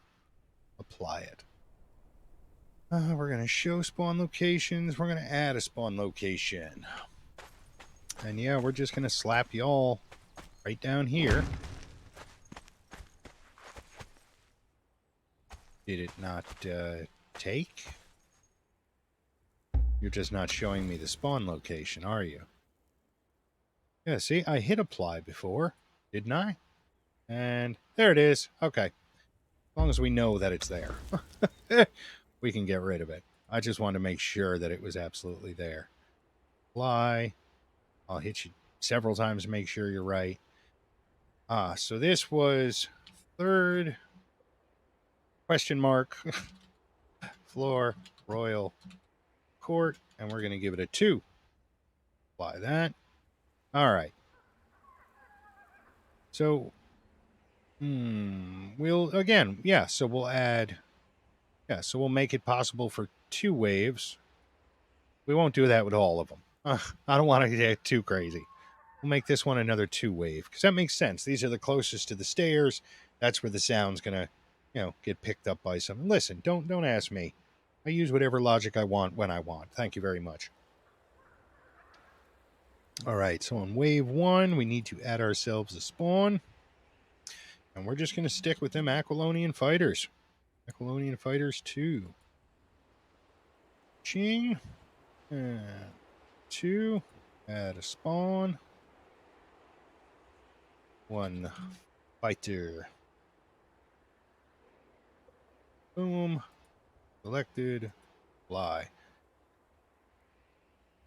Apply it. We're going to show spawn locations. We're going to add a spawn location. And yeah, we're just going to slap y'all right down here. Did it not take? You're just not showing me the spawn location, are you? Yeah, see, I hit apply before, didn't I? And there it is. Okay. As long as we know that it's there, we can get rid of it. I just wanted to make sure that it was absolutely there. Apply. I'll hit you several times to make sure you're right. So this was third question mark floor royal court, and we're going to give it a 2. Apply that. All right. So, we'll again, yeah. So we'll add, yeah. So we'll make it possible for 2 waves. We won't do that with all of them. I don't want to get too crazy. We'll make this one another 2 wave because that makes sense. These are the closest to the stairs. That's where the sound's gonna, get picked up by something. Listen, don't ask me. I use whatever logic I want when I want. Thank you very much. All right, so on wave 1, we need to add ourselves a spawn. And we're just going to stick with them Aquilonian fighters. Aquilonian fighters 2. Ching. And 2. Add a spawn. 1 fighter. Boom. Selected. Fly.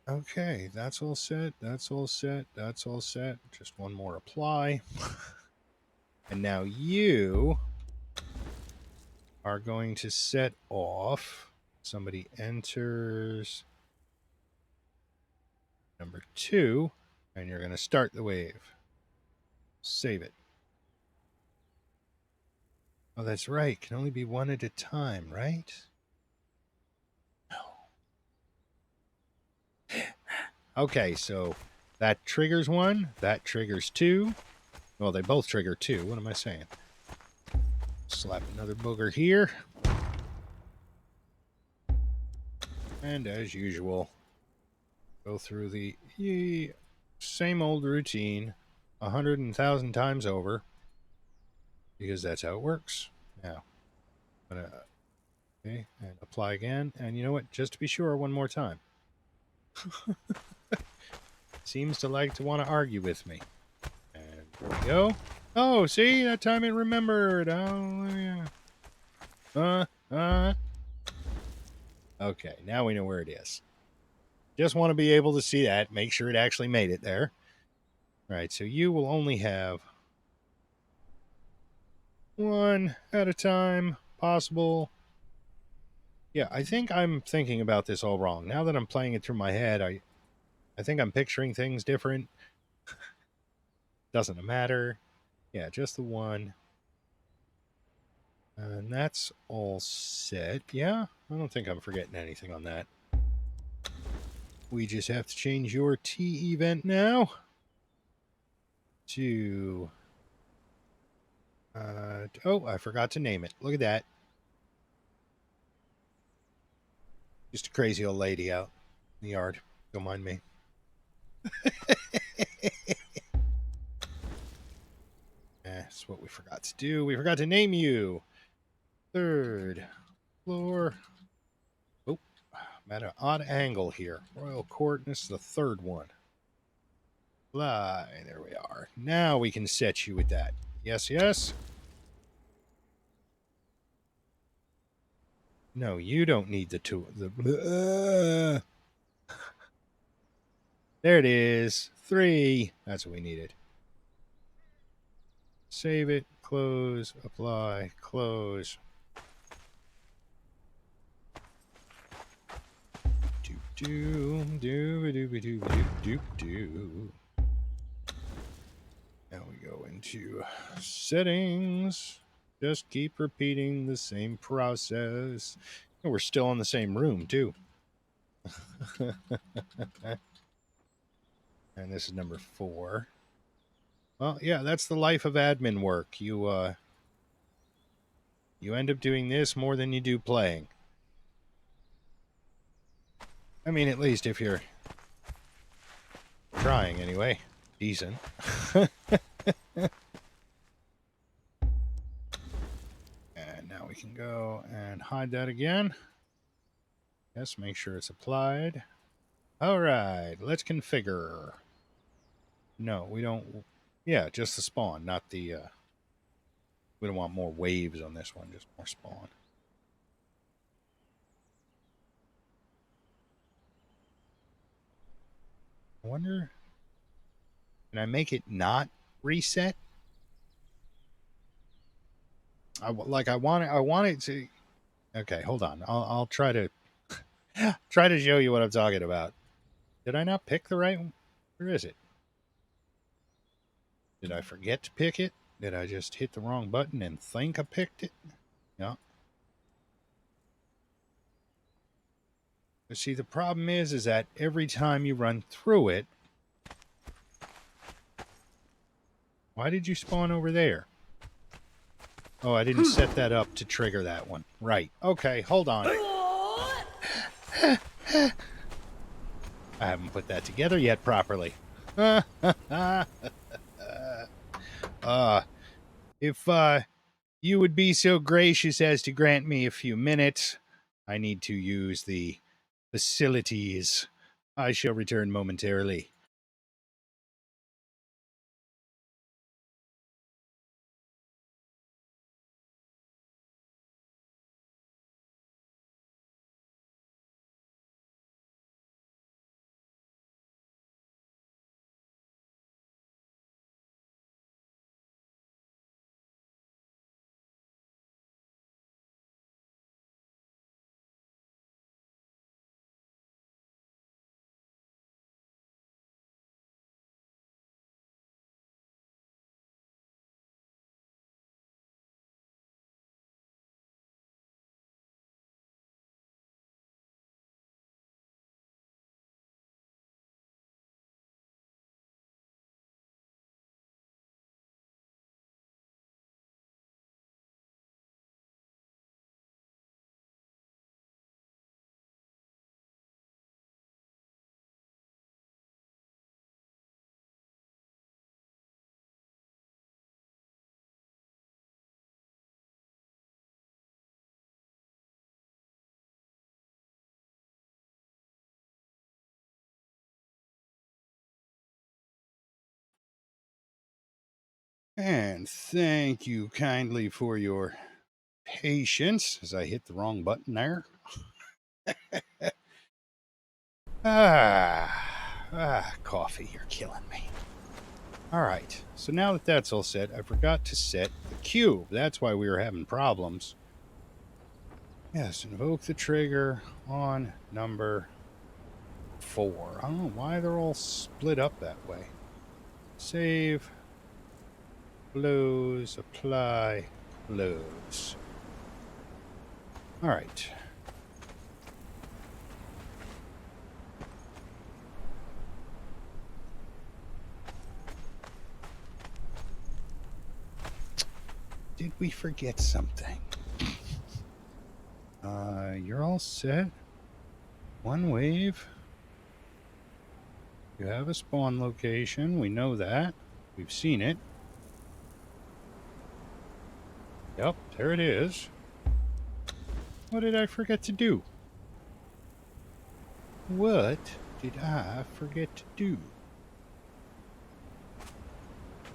Okay, that's all set. That's all set. That's all set. Just one more apply. And now you are going to set off. Somebody enters number 2, and you're going to start the wave. Save it. Oh, that's right. Can only be 1 at a time, right? No. Okay, so that triggers 1. That triggers 2. Well, they both trigger 2. What am I saying? Slap another booger here. And as usual, go through the same old routine 100,000 times over. Because that's how it works. Now, I'm going to okay, and apply again. And you know what? Just to be sure, one more time. Seems to like to want to argue with me. And there we go. Oh, see? That time it remembered. Oh, yeah. Okay, now we know where it is. Just want to be able to see that. Make sure it actually made it there. All right, so you will only have 1 at a time possible. Yeah, I think I'm thinking about this all wrong. Now that I'm playing it through my head, I think I'm picturing things different. Doesn't matter. Yeah, just the 1. And that's all set. Yeah, I don't think I'm forgetting anything on that. We just have to change your T event now to... oh, I forgot to name it. Look at that. Just a crazy old lady out in the yard. Don't mind me. That's what we forgot to do. We forgot to name you. Third floor. Oh, I'm at an odd angle here. Royal Court. This is the third one. Fly. There we are. Now we can set you with that. Yes, yes. No, you don't need the tool. There it is. 3. That's what we needed. Save it. Close. Apply. Close. Do do do do do do do. Now we go into settings. Just keep repeating the same process. And we're still in the same room too. And this is number 4. Well, yeah, that's the life of admin work. You end up doing this more than you do playing. I mean, at least if you're trying anyway. Decent. And now we can go and hide that again. Yes, make sure it's applied. All right, let's configure. No, we don't. Yeah, just the spawn, not the... we don't want more waves on this one, just more spawn. I wonder... Can I make it not reset? I want it to... Okay, hold on. I'll try to... try to show you what I'm talking about. Did I not pick the right one? Where is it? Did I forget to pick it? Did I just hit the wrong button and think I picked it? No. But see, the problem is that every time you run through it... Why did you spawn over there? Oh, I didn't set that up to trigger that one. Right. Okay, hold on. I haven't put that together yet properly. If you would be so gracious as to grant me a few minutes, I need to use the facilities. I shall return momentarily. And thank you kindly for your patience as I hit the wrong button there. Coffee, you're killing me. All right, so now that that's all set, I forgot to set the cube. That's why we were having problems. Yes, invoke the trigger on number 4. I don't know why they're all split up that way. Save, close, apply, close. All right. Did we forget something? You're all set. One wave. You have a spawn location. We know that. We've seen it. Yep, there it is. What did I forget to do? What did I forget to do?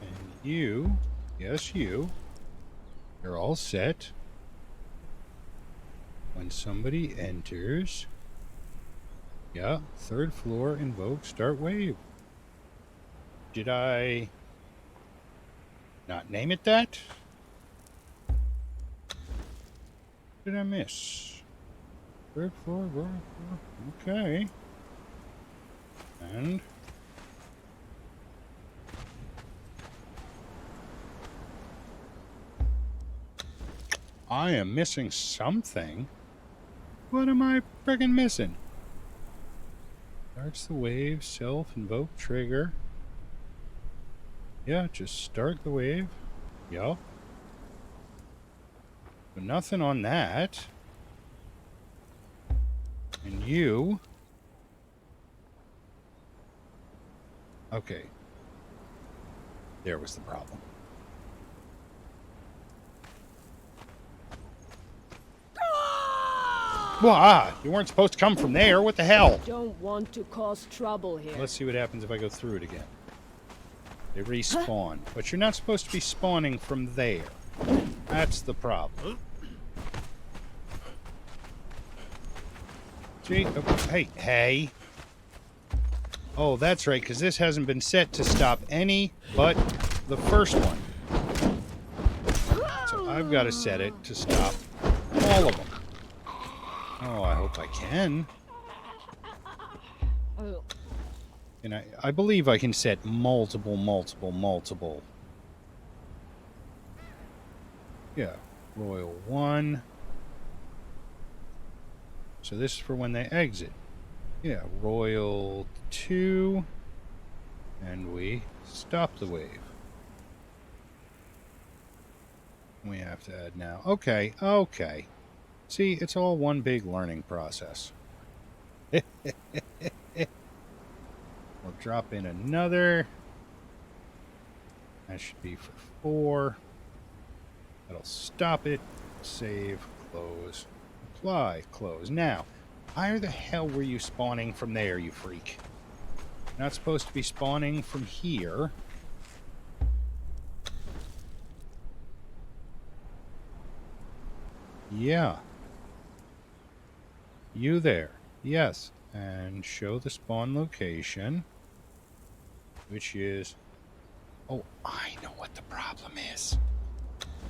And you, yes, you're all set. When somebody enters, yeah, 3rd floor, invoke, start wave. Did I not name it that? Did I miss? 3rd floor, okay. And I am missing something. What am I friggin' missing? Starts the wave, self-invoke trigger. Yeah, just start the wave. Yup. But nothing on that. And you. Okay. There was the problem. You weren't supposed to come from there. What the hell? Don't want to cause trouble here. Let's see what happens if I go through it again. They respawn. But you're not supposed to be spawning from there. That's the problem. Gee, oh, hey. Oh, that's right, because this hasn't been set to stop any but the first one. So I've got to set it to stop all of them. Oh, I hope I can. And I believe I can set multiple. Yeah, Royal 1. So this is for when they exit. Yeah, Royal 2. And we stop the wave. We have to add now. Okay. See, it's all one big learning process. We'll drop in another. That should be for 4. That'll stop it. Save, close, apply, close. Now, why the hell were you spawning from there, you freak? You're not supposed to be spawning from here. Yeah. You there. Yes. And show the spawn location. Which is... Oh, I know what the problem is.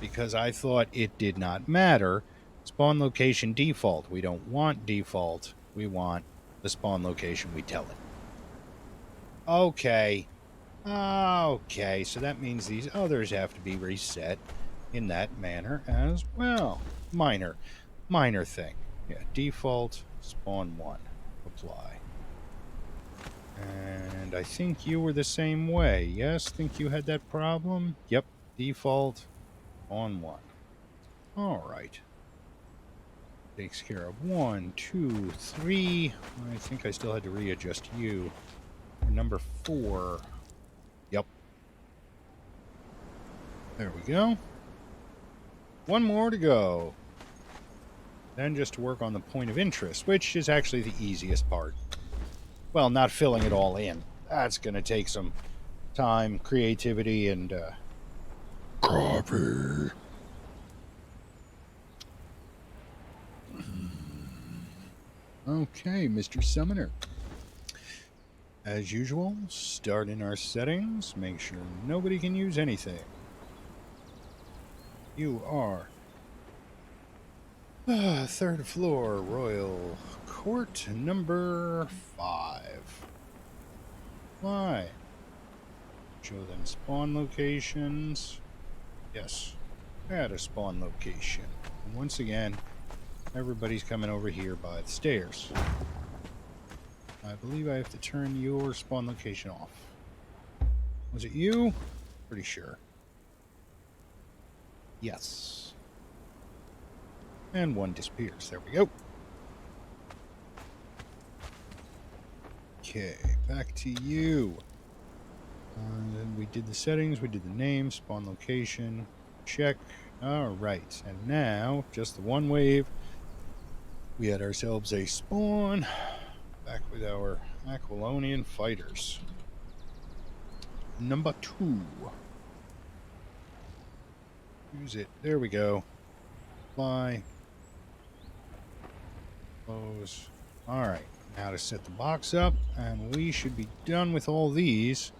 Because I thought it did not matter. Spawn location default. We don't want default. We want the spawn location we tell it. Okay. Okay, so that means these others have to be reset in that manner as well. Minor thing. Yeah, default, spawn 1, apply. And I think you were the same way. Yes, think you had that problem? Yep, default, on 1. Alright. Takes care of 1, 2, 3. I think I still had to readjust you. Number 4. Yep. There we go. One more to go. Then just to work on the point of interest, which is actually the easiest part. Well, not filling it all in. That's going to take some time, creativity, and coffee. Okay, Mr. Summoner. As usual, start in our settings. Make sure nobody can use anything. You are 3rd floor, Royal Court, number 5. Why? Show them spawn locations. Yes, add a spawn location. And once again, Everybody's coming over here by the stairs. I believe I have to turn your spawn location off. Was it you? Pretty sure. Yes. And one disappears. There we go. Okay, back to you. We did the settings, we did the name, spawn location, check. Alright, and now, just the one wave, we had ourselves a spawn. Back with our Aquilonian fighters. Number 2. Use it. There we go. Fly. Close. Alright, now to set the box up, and we should be done with all these,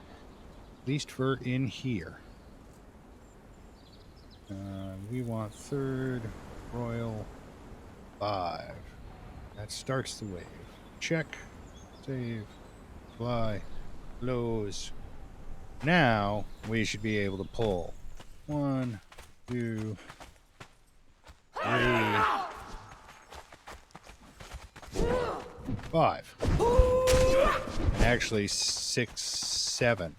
at least for in here. We want 3rd, Royal, 5. That starts the wave. Check, save, fly, close. Now we should be able to pull 1, 2, 3, 4, 5. Actually 6, 7.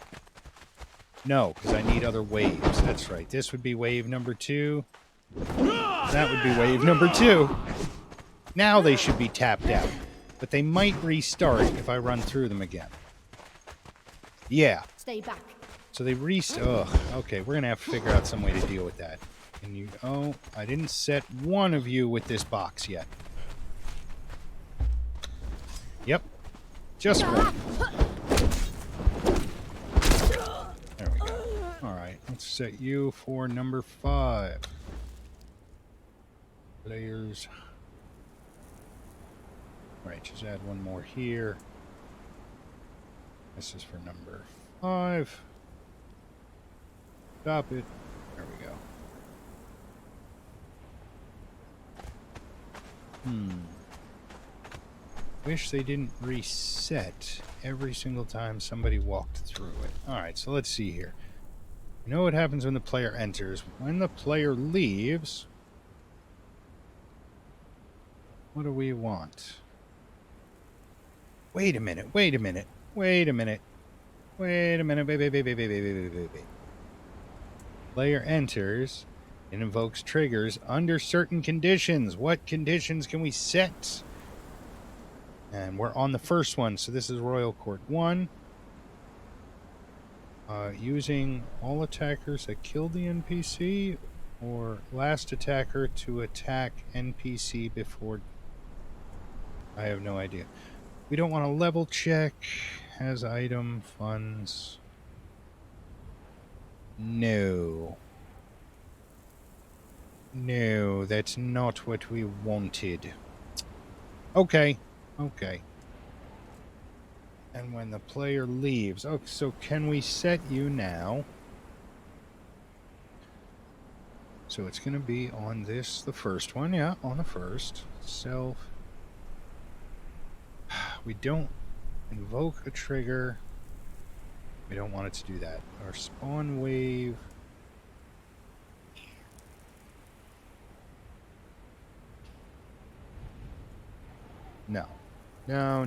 No, because I need other waves. That's right. This would be wave number 2. That would be wave number 2. Now they should be tapped out. But they might restart if I run through them again. Yeah. Stay back. So they restart. Ugh. Okay, we're going to have to figure out some way to deal with that. Can you... Oh, I didn't set one of you with this box yet. Yep. Just one. There we go. Alright, let's set you for number 5. Players. Alright, just add one more here. This is for number 5. Stop it. There we go. Wish they didn't reset every single time somebody walked through it. Alright, so let's see here. You know what happens when the player enters. When the player leaves, what do we want? Wait a minute, wait a minute, wait a minute. Wait a minute, wait. Player enters and invokes triggers under certain conditions. What conditions can we set? And we're on the first one, so this is Royal Court 1. Using all attackers that kill the NPC, or last attacker to attack NPC before... I have no idea. We don't want to level check. Has item, funds. No. No, that's not what we wanted. Okay. Okay. And when the player leaves... Oh, so can we set you now? So it's going to be on this, the first one. Yeah, on the first. Self. We don't invoke a trigger. We don't want it to do that. Our spawn wave... No. No.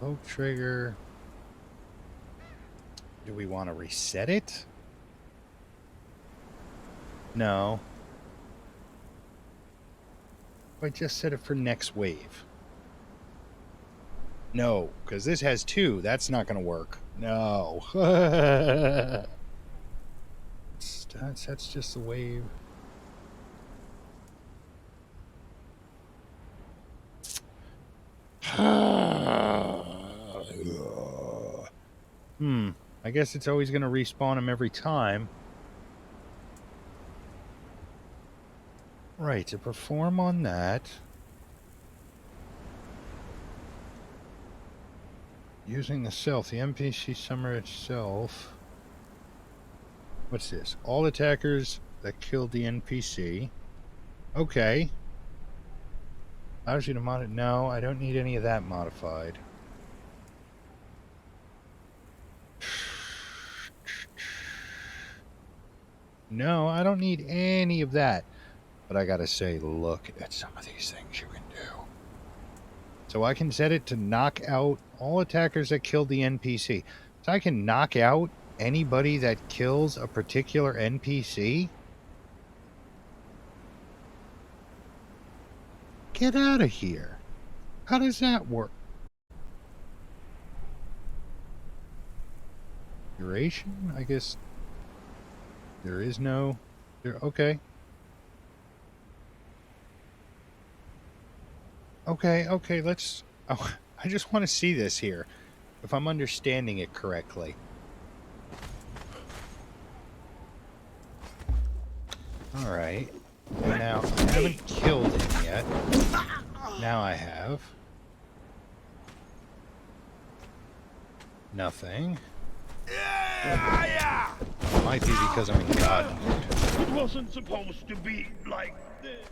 Invoke trigger. Do we want to reset it? No. I just set it for next wave. No, because this has 2. That's not going to work. No. That's just the wave. I guess it's always going to respawn him every time. Right, to perform on that, using the self, the NPC summoner itself. What's this? All attackers that killed the NPC. Okay. Allows you to mod it. No, I don't need any of that modified. No, I don't need any of that. But I gotta say, look at some of these things you can do. So I can set it to knock out all attackers that kill the NPC. So I can knock out anybody that kills a particular NPC? Get out of here. How does that work? Duration? I guess there is no... Okay. Okay, let's... Oh, I just want to see this here, if I'm understanding it correctly. Alright. Now, I haven't killed him yet. Now I have. Nothing. Might be because I'm in God mode. It wasn't supposed to be like this.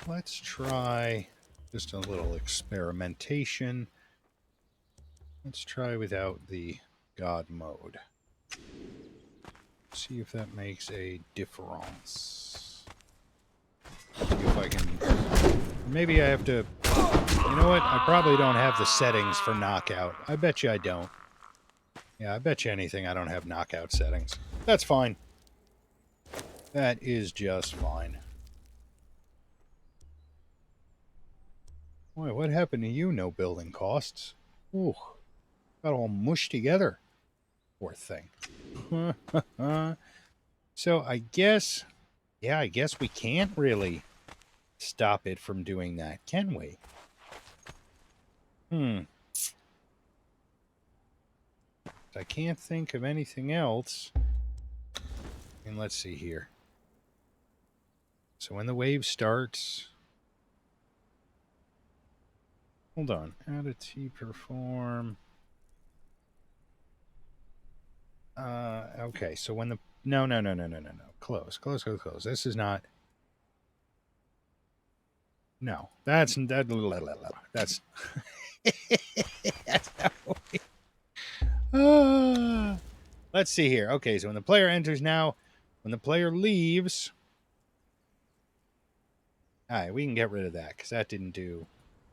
Let's try just a little experimentation. Let's try without the God mode. See if that makes a difference. See if I can... Maybe I have to... You know what? I probably don't have the settings for knockout. I bet you I don't. Yeah, I bet you anything I don't have knockout settings. That's fine. That is just fine. Boy, what happened to you, no building costs? Ooh, got all mushed together. Poor thing. So I guess... Yeah, I guess we can't really stop it from doing that, can we? I can't think of anything else. And let's see here. So when the wave starts... Hold on. How did T perform? Okay, so when the... No. Close. This is not... No. That's... That's... That's how we... Let's see here. Okay, so when the player enters now, when the player leaves... Alright, we can get rid of that, because that didn't do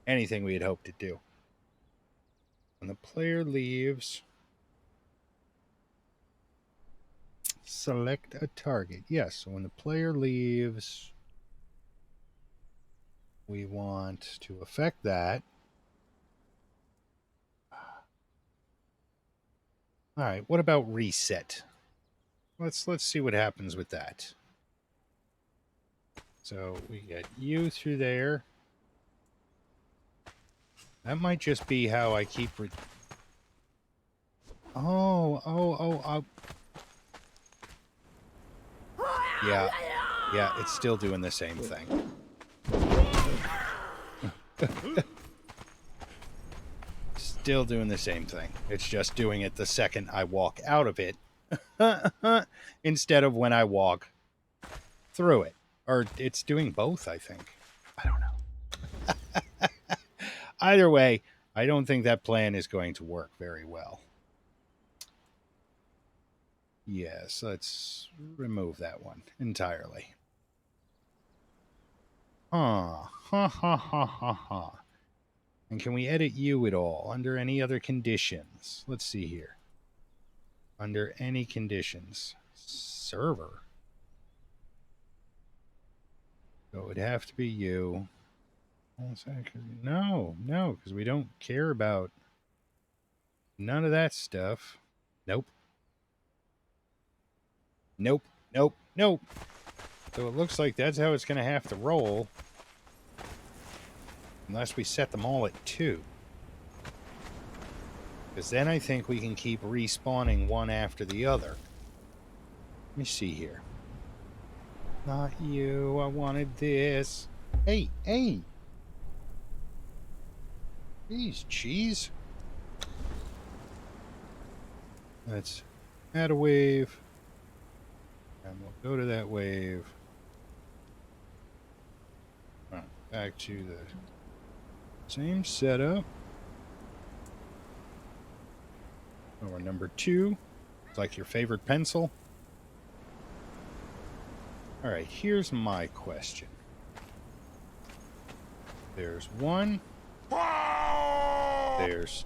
anything we had hoped to do. When the player leaves... Select a target. Yes, so when the player leaves... We want to affect that. Alright, what about reset? Let's see what happens with that. So we get you through there. That might just be how I keep... Oh. Yeah, it's still doing the same thing. Still doing the same thing. It's just doing it the second I walk out of it instead of when I walk through it. Or it's doing both, I think. I don't know. Either way, I don't think that plan is going to work very well. Yes, let's remove that one entirely. Ha. And can we edit you at all under any other conditions? Let's see here. Under any conditions. Server. So it would have to be you. No, because we don't care about none of that stuff. Nope. So it looks like that's how it's going to have to roll. Unless we set them all at 2. Because then I think we can keep respawning one after the other. Let me see here. Not you. I wanted this. Hey. Jeez, cheese. Let's add a wave. And we'll go to that wave. Back to the same setup. Or number 2. It's like your favorite pencil. All right, here's my question. There's one. There's...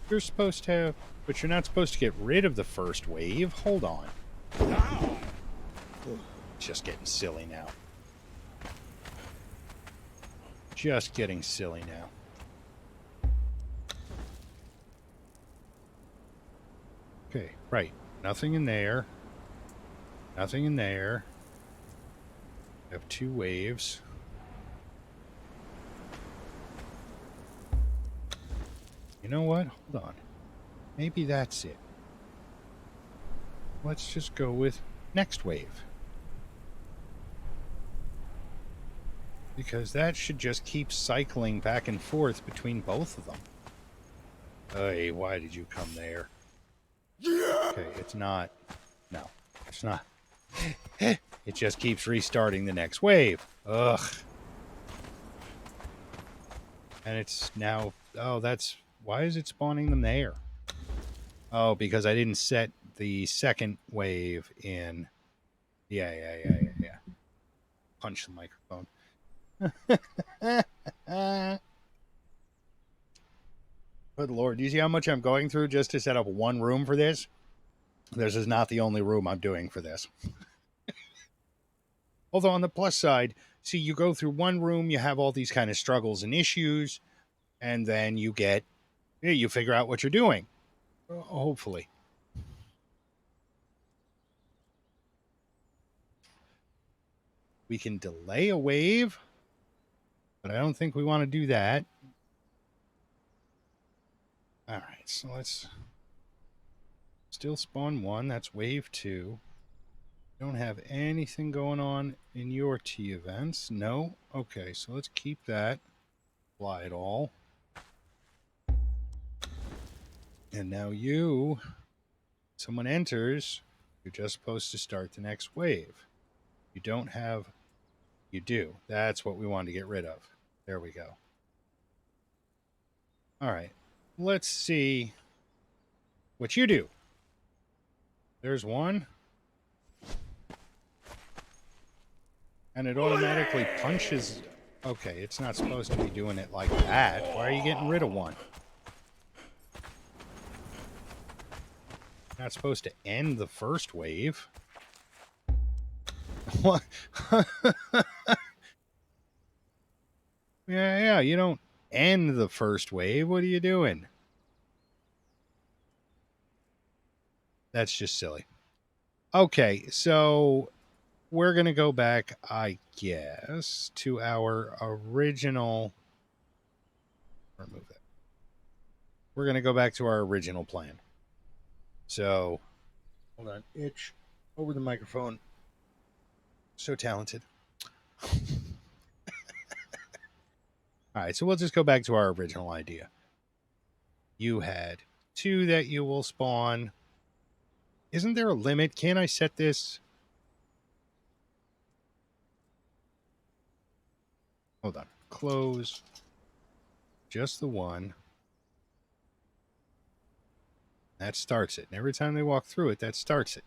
You're supposed to have... But you're not supposed to get rid of the first wave. Hold on. Just getting silly now. Just getting silly now. Okay, right. Nothing in there. Nothing in there. I have 2 waves. You know what? Hold on. Maybe that's it. Let's just go with next wave. Because that should just keep cycling back and forth between both of them. Hey, why did you come there? Okay, it's not... No, it's not. It just keeps restarting the next wave. Ugh. And it's now... Oh, that's... Why is it spawning them there? Oh, because I didn't set the second wave in. Yeah. Punch the microphone. Good Lord. Do you see how much I'm going through just to set up one room for this? This is not the only room I'm doing for this. Although on the plus side, see, you go through one room, you have all these kind of struggles and issues, and then you figure out what you're doing. Hopefully. We can delay a wave, but I don't think we want to do that. All right, so let's still spawn 1. That's wave 2. Don't have anything going on in your T events. No? Okay, so let's keep that. Apply it all. And now someone enters, you're just supposed to start the next wave. You don't have... You do. That's what we wanted to get rid of. There we go. All right. Let's see what you do. There's one. And it automatically punches... Okay, it's not supposed to be doing it like that. Why are you getting rid of one? Not supposed to end the first wave. What? Yeah, you don't end the first wave. What are you doing? That's just silly. Okay, so we're going to go back, I guess, to our original... Remove that. We're going to go back to our original plan. So, hold on. Itch. Over the microphone. So talented. Alright, so we'll just go back to our original idea. You had 2 that you will spawn. Isn't there a limit? Can I set this? Hold on. Close. Just the 1. That starts it. And every time they walk through it, that starts it.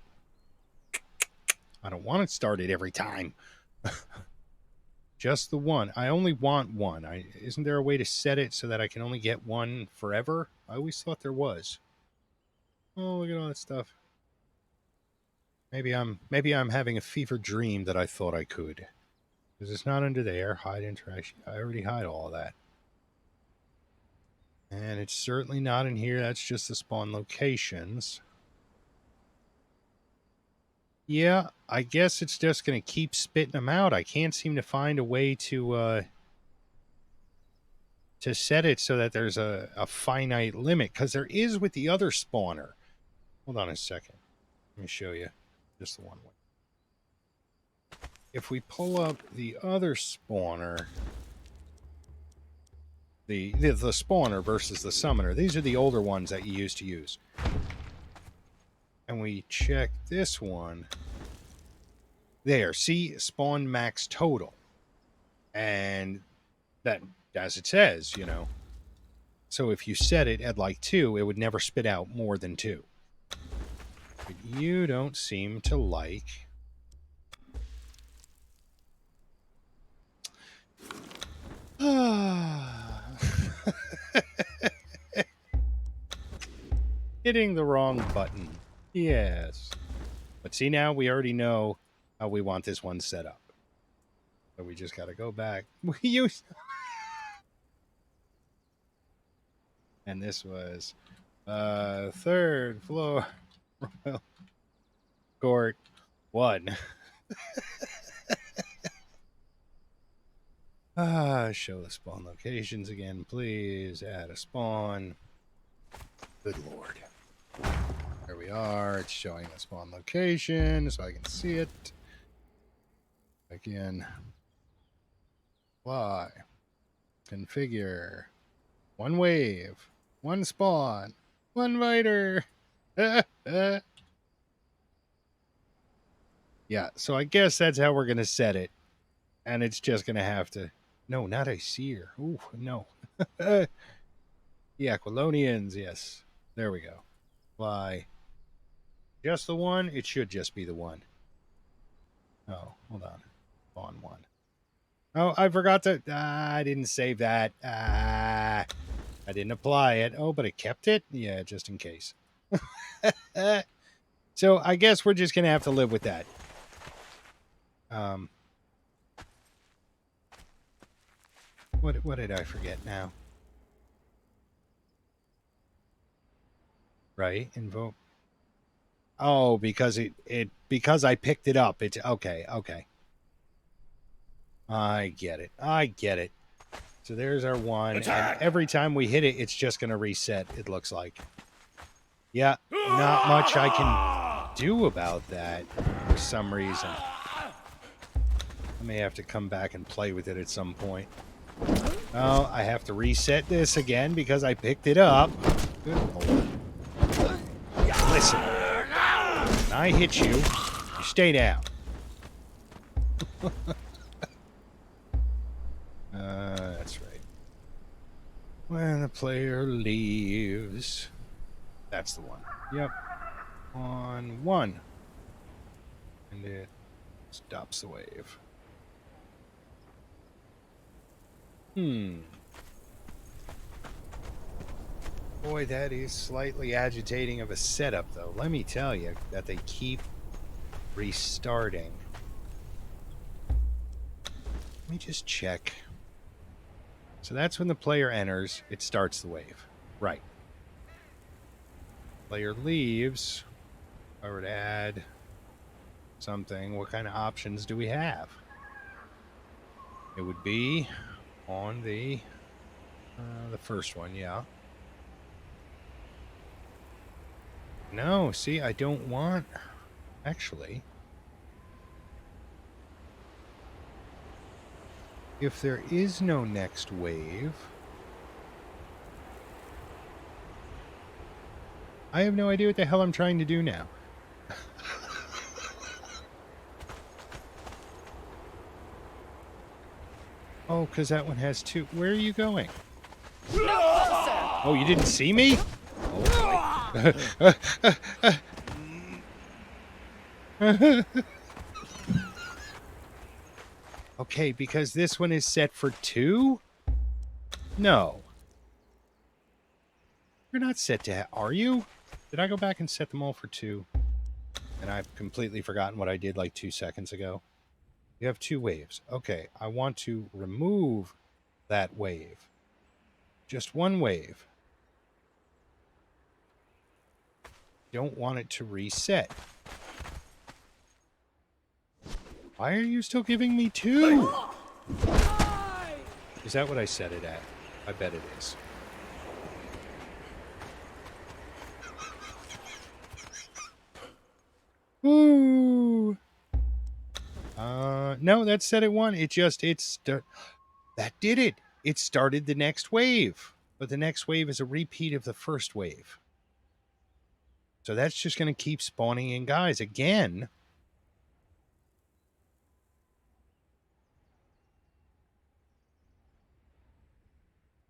I don't want it started every time. Just the 1. I only want 1. Isn't there a way to set it so that I can only get 1 forever? I always thought there was. Oh, look at all that stuff. Maybe I'm having a fever dream that I thought I could. Because it's not under there. Hide interaction. I already hide all of that. And it's certainly not in here. That's just the spawn locations. Yeah, I guess it's just going to keep spitting them out. I can't seem to find a way to set it so that there's a finite limit. Because there is with the other spawner. Hold on a second. Let me show you. Just the one way. If we pull up the other spawner... The spawner versus the summoner. These are the older ones that you used to use. And we check this one. There, see, spawn max total. And that, as it says, you know. So if you set it at like 2, it would never spit out more than 2. But you don't seem to like Hitting the wrong button. Yes. But see, now we already know how we want this one set up. So we just got to go back. We used... And this was third floor Royal Court 1. Show the spawn locations again, please. Add a spawn. Good lord. There we are. It's showing the spawn location so I can see it. Again. Apply. Configure. One wave. One spawn. One fighter. Yeah, so I guess that's how we're going to set it. And it's just going to have to... No, not a seer. Ooh, no. The Aquilonians, yes. There we go. Apply. Just the one? It should just be the one. Oh, hold on. Spawn one. Oh, I forgot to... I didn't save that. I didn't apply it. Oh, but it kept it? Yeah, just in case. So I guess we're just going to have to live with that. What did I forget now? Right? Invoke. Oh, because because I picked it up. It's okay. I get it. So there's our one. Attack! And every time we hit it, it's just going to reset, it looks like. Yeah, not much I can do about that for some reason. I may have to come back and play with it at some point. Oh, I have to reset this again because I picked it up. Good lord. Listen. When I hit you, you stay down. That's right. When the player leaves. That's the one. Yep. On one. And it stops the wave. Boy, that is slightly agitating of a setup, though. Let me tell you that they keep restarting. Let me just check. So that's when the player enters, it starts the wave. Right. Player leaves. If I were to add something, what kind of options do we have? It would be on the first one, yeah. No, see, I don't want... Actually... If there is no next wave... I have no idea what the hell I'm trying to do now. Oh, because that one has two. Where are you going? Oh, you didn't see me? Oh, okay, because this one is set for 2? No. You're not set to... Are you? Did I go back and set them all for 2? And I've completely forgotten what I did like 2 seconds ago. You have 2 waves. Okay, I want to remove that wave. Just one wave. Don't want it to reset. Why are you still giving me 2? Is that what I set it at? I bet it is. Ooh. No, that set at 1. That did it. It started the next wave. But the next wave is a repeat of the first wave. So that's just going to keep spawning in guys again.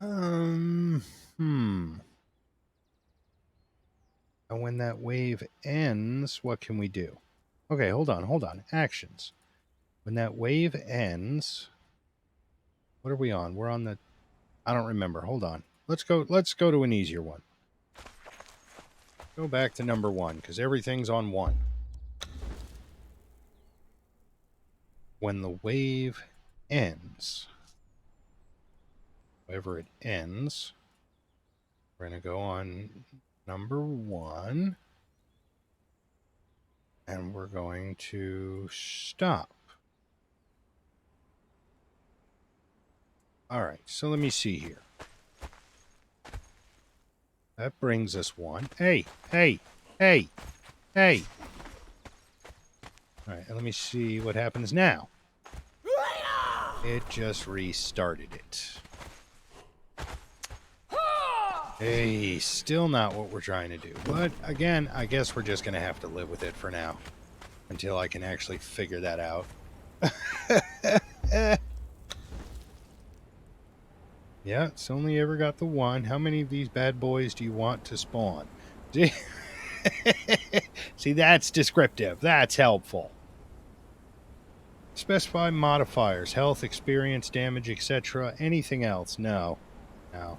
And when that wave ends, what can we do? Okay, hold on. Actions. When that wave ends, What are we on? We're on the... I don't remember. Hold on. Let's go to an easier one. Go back to number 1, because everything's on 1. When the wave ends, wherever it ends, we're going to go on number 1, and we're going to stop. All right, so let me see here. That brings us 1. Hey, hey, hey, hey. All right, let me see what happens now. It just restarted it. Hey, still not what we're trying to do. But again, I guess we're just going to have to live with it for now. Until I can actually figure that out. Yeah, it's only ever got the 1. How many of these bad boys do you want to spawn? See, that's descriptive. That's helpful. Specify modifiers. Health, experience, damage, etc. Anything else? No. No.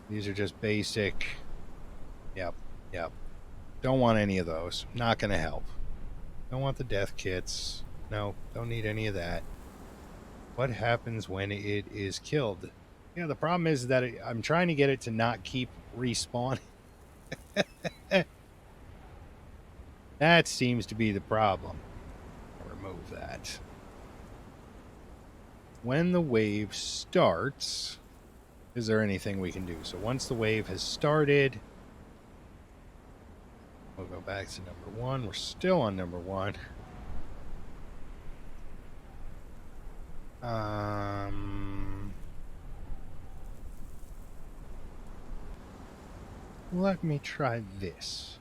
These are just basic. Yep. Yep. Don't want any of those. Not going to help. Don't want the death kits. No. Don't need any of that. What happens when it is killed? Yeah, the problem is that I'm trying to get it to not keep respawning. That seems to be the problem. I'll remove that. When the wave starts, is there anything we can do? So once the wave has started, we'll go back to number 1. We're still on number 1. Let me try this.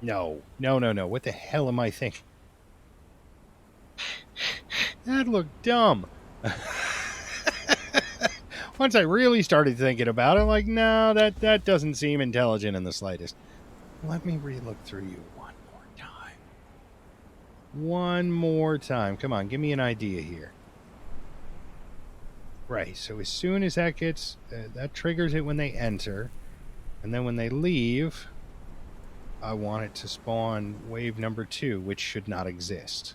No. No, no, no. What the hell am I thinking? That looked dumb. Once I really started thinking about it, like, no, that doesn't seem intelligent in the slightest. Let me re-look through you one more time. One more time. Come on, give me an idea here. Right, so as soon as that gets... that triggers it when they enter. And then when they leave, I want it to spawn wave number 2, which should not exist.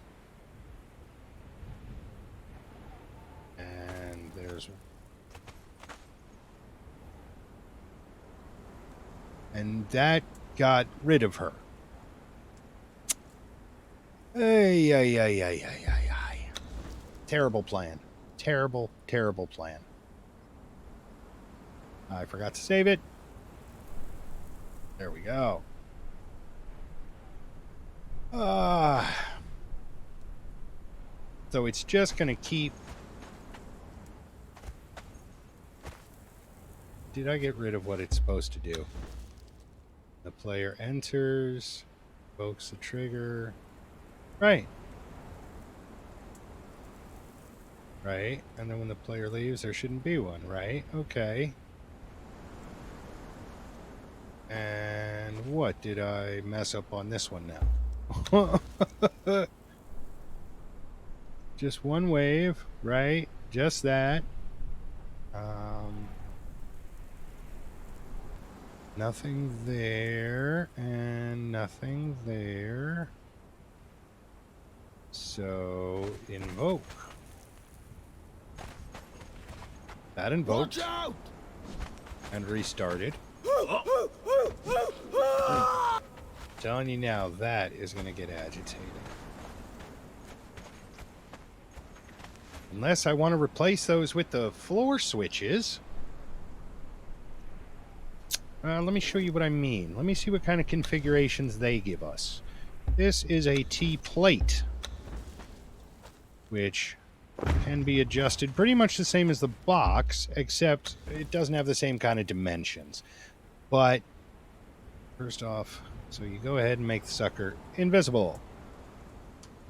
And there's... And that got rid of her. Ay, ay, ay, ay, ay, ay, ay. Terrible plan. Terrible, terrible plan. I forgot to save it. There we go. So it's just going to keep... Did I get rid of what it's supposed to do? The player enters, evokes the trigger. Right. Right. And then when the player leaves, there shouldn't be one, right? Okay. And what did I mess up on this one now? Just one wave, right? Just that. Nothing there, and nothing there. So, invoke. That invoked. Watch out! And restarted. Telling you now, that is going to get agitated. Unless I want to replace those with the floor switches. Let me show you what I mean. Let me see what kind of configurations they give us. This is a T-plate, which can be adjusted pretty much the same as the box, except it doesn't have the same kind of dimensions. But, first off, so you go ahead and make the sucker invisible.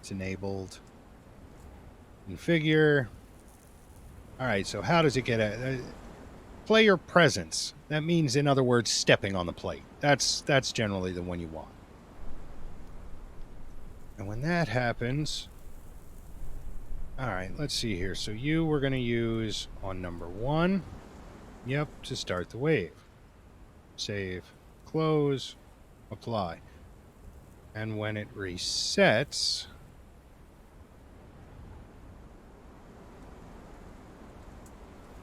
It's enabled. Configure. Alright, so how does it get a... player presence. That means, in other words, stepping on the plate. That's generally the one you want. And when that happens, Alright, let's see here. So you we're going to use on number 1. Yep, to start the wave. Save, close, apply. And when it resets...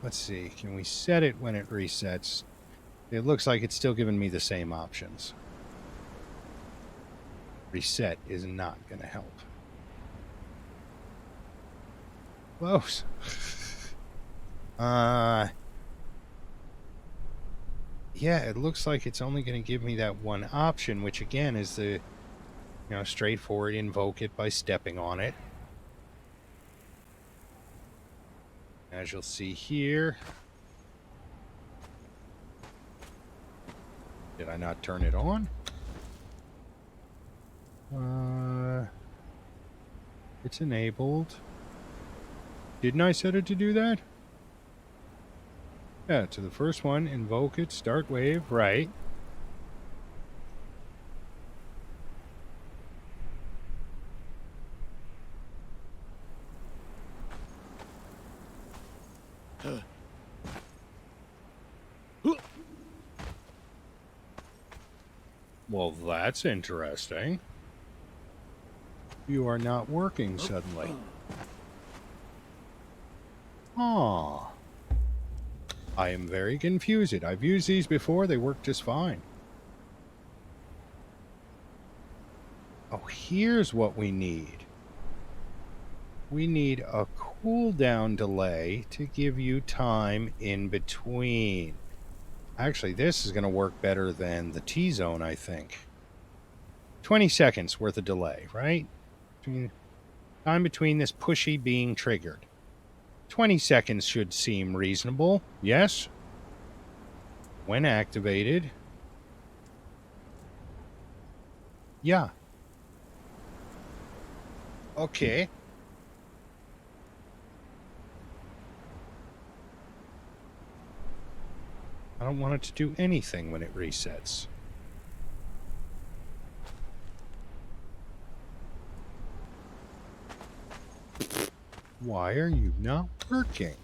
Let's see, can we set it when it resets? It looks like it's still giving me the same options. Reset is not going to help. Close. Yeah, it looks like it's only going to give me that one option, which again is the, straightforward invoke it by stepping on it. As you'll see here. Did I not turn it on? It's enabled. Didn't I set it to do that? Yeah, to the first one, invoke it, start wave, right. Well, that's interesting. You are not working suddenly. Aw. I am very confused. I've used these before. They work just fine. Oh, here's what we need. We need a cooldown delay to give you time in between. Actually, this is going to work better than the T-zone, I think. 20 seconds worth of delay, right? Time between this pushy being triggered. 20 seconds should seem reasonable. Yes? When activated. Yeah. Okay. I don't want it to do anything when it resets. Why are you not working?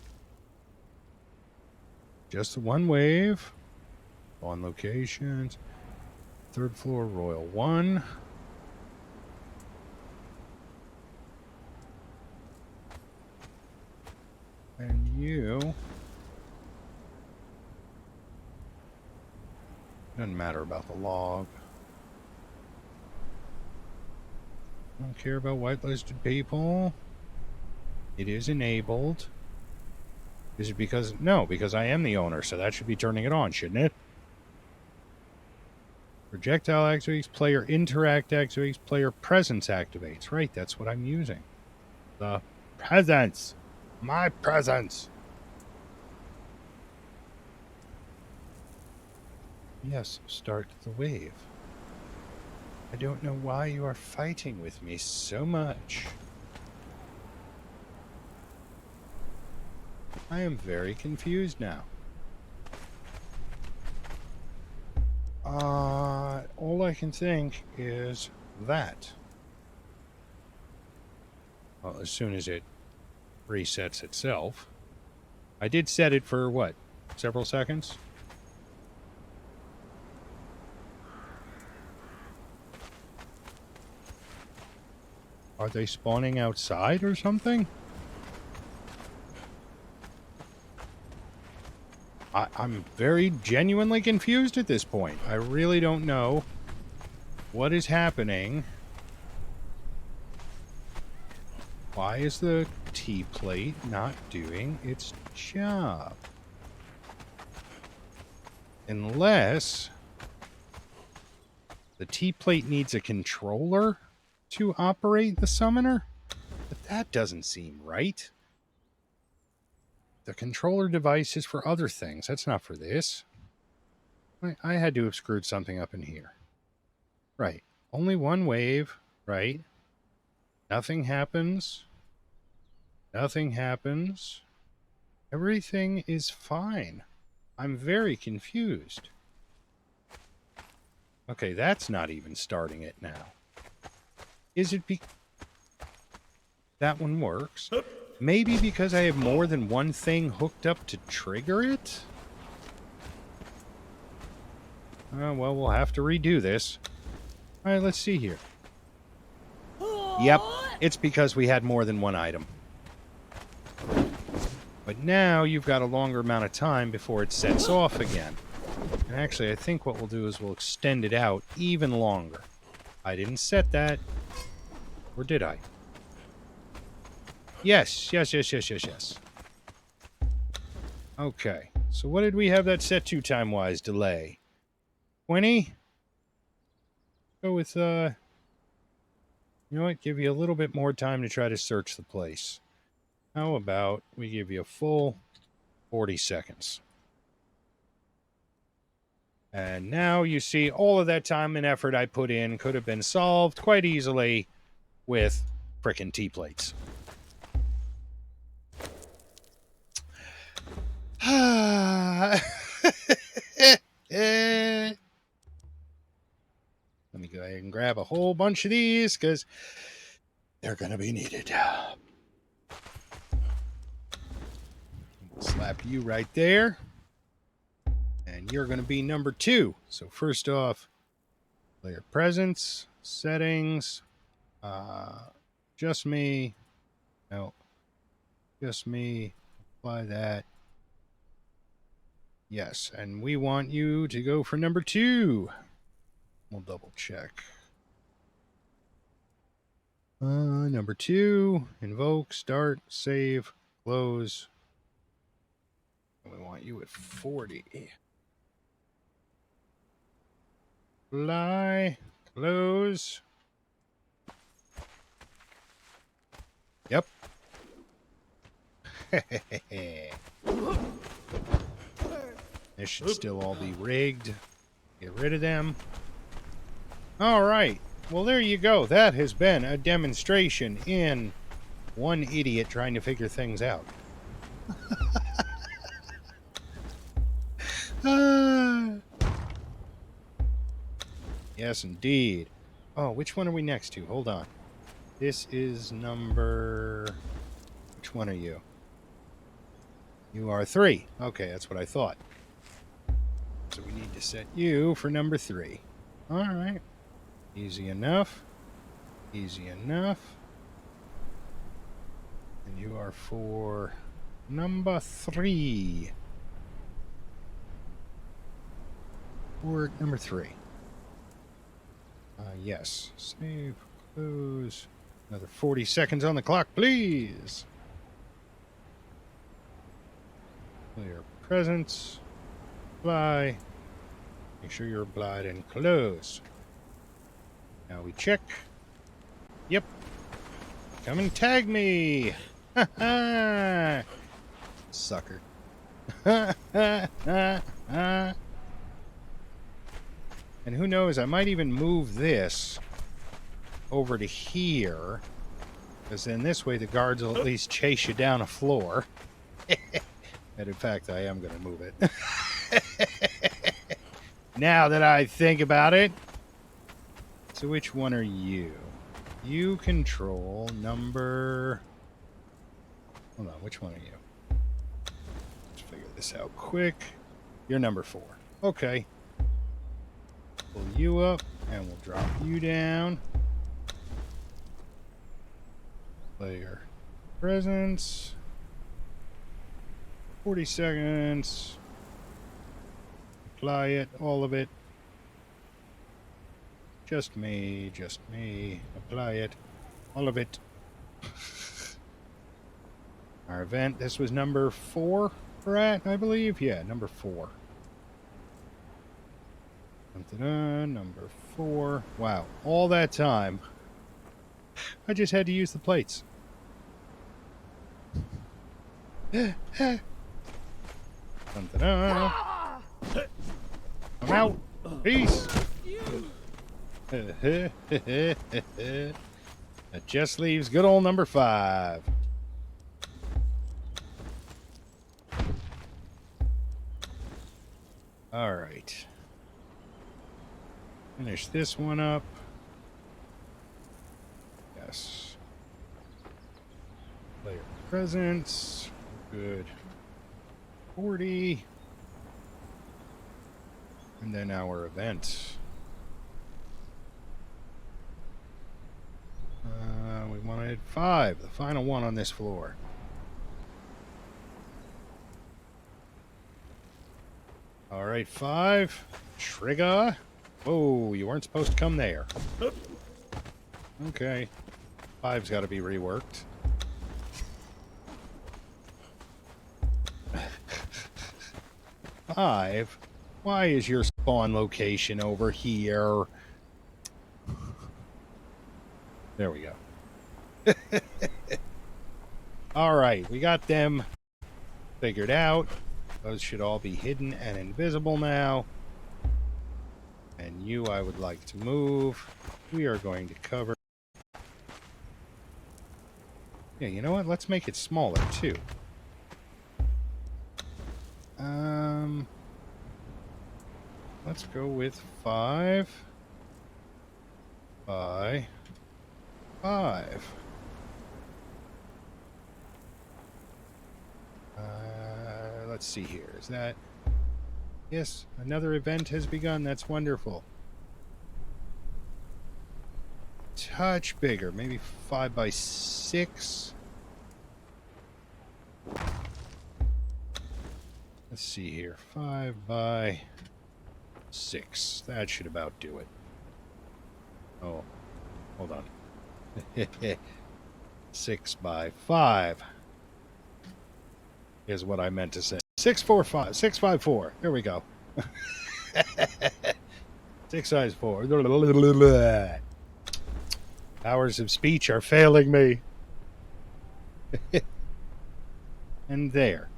Just the one wave. On locations. 3rd floor, Royal 1. And you... Doesn't matter about the log. Don't care about whitelisted people. It is enabled. Is it because... No, because I am the owner, so that should be turning it on, shouldn't it? Projectile activates, player interact activates, player presence activates. Right, that's what I'm using. The presence. My presence. Yes, start the wave. I don't know why you are fighting with me so much. I am very confused now. All I can think is that. Well, as soon as it resets itself. I did set it for, what, several seconds? Are they spawning outside or something? I'm very genuinely confused at this point. I really don't know what is happening. Why is the T-plate not doing its job? Unless the T-plate needs a controller to operate the summoner? But that doesn't seem right. The controller device is for other things. That's not for this. I had to have screwed something up in here. Right. Only one wave. Right. Nothing happens. Nothing happens. Everything is fine. I'm very confused. Okay, that's not even starting it now. Is it that one works? Maybe because I have more than one thing hooked up to trigger it? Well, we'll have to redo this. All right, let's see here. Yep, it's because we had more than one item. But now you've got a longer amount of time before it sets off again. And actually, I think what we'll do is we'll extend it out even longer. I didn't set that. Or did I? Yes. Okay, so what did we have that set to time-wise? Delay. 20? Go with, you know what? Give you a little bit more time to try to search the place. How about we give you a full 40 seconds? And now you see all of that time and effort I put in could have been solved quite easily with frickin' T-plates. Let me go ahead and grab a whole bunch of these because they're going to be needed. Slap you right there. And you're going to be number 2. So first off, player presence, settings, just me. No, just me. Apply that. Yes, and we want you to go for number 2. We'll double check. Number 2, invoke, start, save, close. And we want you at 40. Fly, close. Yep. This should still all be rigged. Get rid of them. All right. Well, there you go. That has been a demonstration in one idiot trying to figure things out. Yes, indeed. Oh, which one are we next to? Hold on. This is number... Which one are you? You are 3. Okay, that's what I thought. So we need to set you for number 3. All right. Easy enough. Easy enough. And you are for number 3. Or number 3. Yes. Save. Close. Another 40 seconds on the clock, please. Clear presence. Apply. Make sure you're applied and close. Now we check. Yep. Come and tag me. Ha ha. Sucker. Ha ha ha ha. And who knows, I might even move this over to here. Because then this way the guards will at least chase you down a floor. And in fact, I am going to move it. Now that I think about it. So which one are you? You control number... Hold on, which one are you? Let's figure this out quick. You're number 4. Okay. Pull you up, and we'll drop you down. Player presence. 40 seconds. Apply it, all of it. Just me, just me. Apply it, all of it. Our event, this was number 4 we're at, I believe. Yeah, number 4. Number 4. Wow, all that time. I just had to use the plates. I'm out. Peace. That just leaves good old number 5. All right. Finish this one up. Yes. Player Presents. Good. 40. And then our event. We wanted 5, the final one on this floor. All right, 5. Trigger. Whoa, you weren't supposed to come there. Okay. 5's got to be reworked. Five? Why is your spawn location over here? There we go. All right, we got them figured out. Those should all be hidden and invisible now. And you, I would like to move. We are going to cover. Yeah, you know what? Let's make it smaller, too. Let's go with 5 by 5. Let's see here. Is that... Yes, another event has begun. That's wonderful. Touch bigger. Maybe 5 by 6. Let's see here. 5 by 6. That should about do it. Oh, hold on. 6 by 5 is what I meant to say. 645. 654. There we go. 6 size 4. Powers of speech are failing me. And there.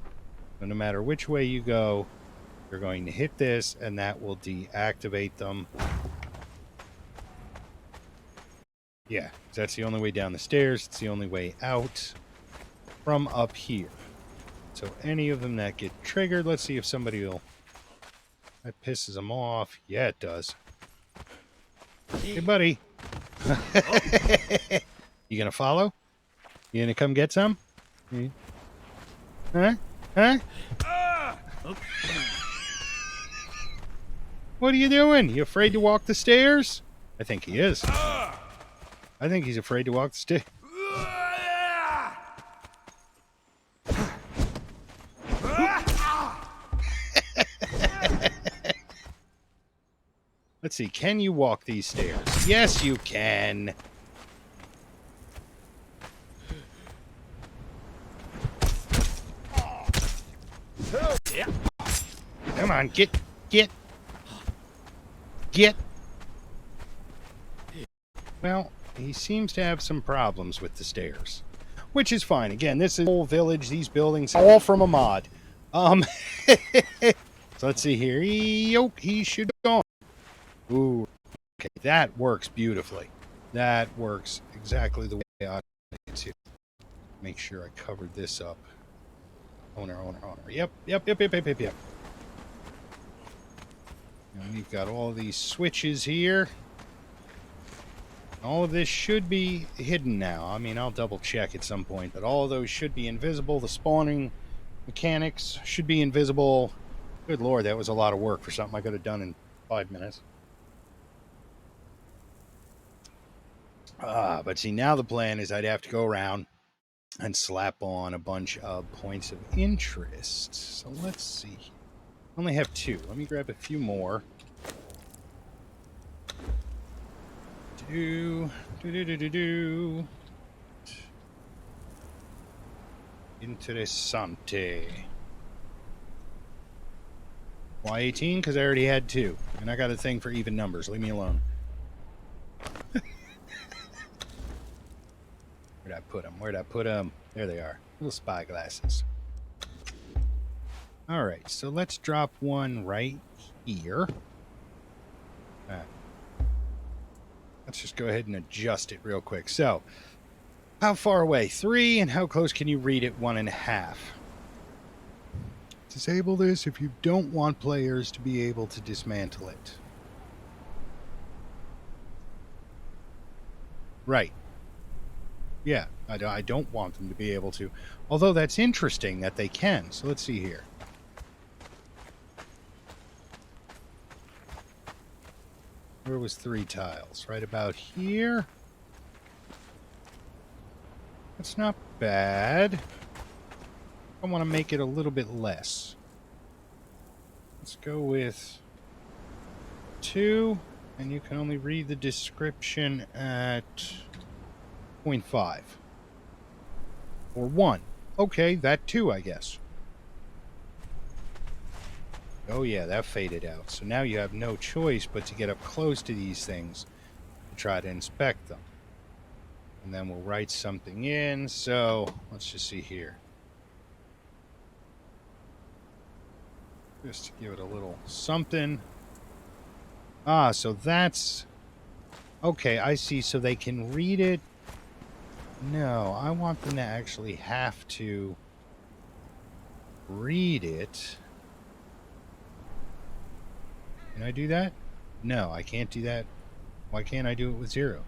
So no matter which way you go, you're going to hit this, and that will deactivate them. Yeah, that's the only way down the stairs. It's the only way out from up here. So any of them that get triggered, let's see if somebody will... That pisses them off. Yeah, it does. Hey, buddy. You gonna follow? You gonna come get some? Huh? Huh? What are you doing? You afraid to walk the stairs? I think he is. I think he's afraid to walk the stairs. Let's see, can you walk these stairs? Yes, you can. Come on, get. Well, he seems to have some problems with the stairs, which is fine. Again, this is a whole village, these buildings, all from a mod. So let's see here. He should go on. Ooh, okay, that works beautifully. That works exactly the way I need to. Make sure I covered this up. Owner. Yep. And we've got all these switches here. All of this should be hidden now. I mean, I'll double check at some point, but all of those should be invisible. The spawning mechanics should be invisible. Good Lord, that was a lot of work for something I could have done in 5 minutes. But see, now the plan is I'd have to go around and slap on a bunch of points of interest. So let's see. I only have 2. Let me grab a few more. Interessante. Why 18? Because I already had 2. And I got a thing for even numbers. Leave me alone. Where'd I put them? There they are. Little spy glasses. Alright, so let's drop one right here. Let's just go ahead and adjust it real quick. So, how far away? 3, and how close can you read it? 1.5. Disable this if you don't want players to be able to dismantle it. Right. Yeah, I don't want them to be able to. Although that's interesting that they can. So let's see here. Where was 3 tiles? Right about here? That's not bad. I want to make it a little bit less. Let's go with 2, and you can only read the description at 0.5. Or 1. Okay, that too, I guess. Oh yeah, that faded out. So now you have no choice but to get up close to these things and try to inspect them. And then we'll write something in. So let's just see here. Just to give it a little something. Ah, so that's... Okay, I see. So they can read it. No, I want them to actually have to read it. Can I do that? No, I can't do that. Why can't I do it with 0?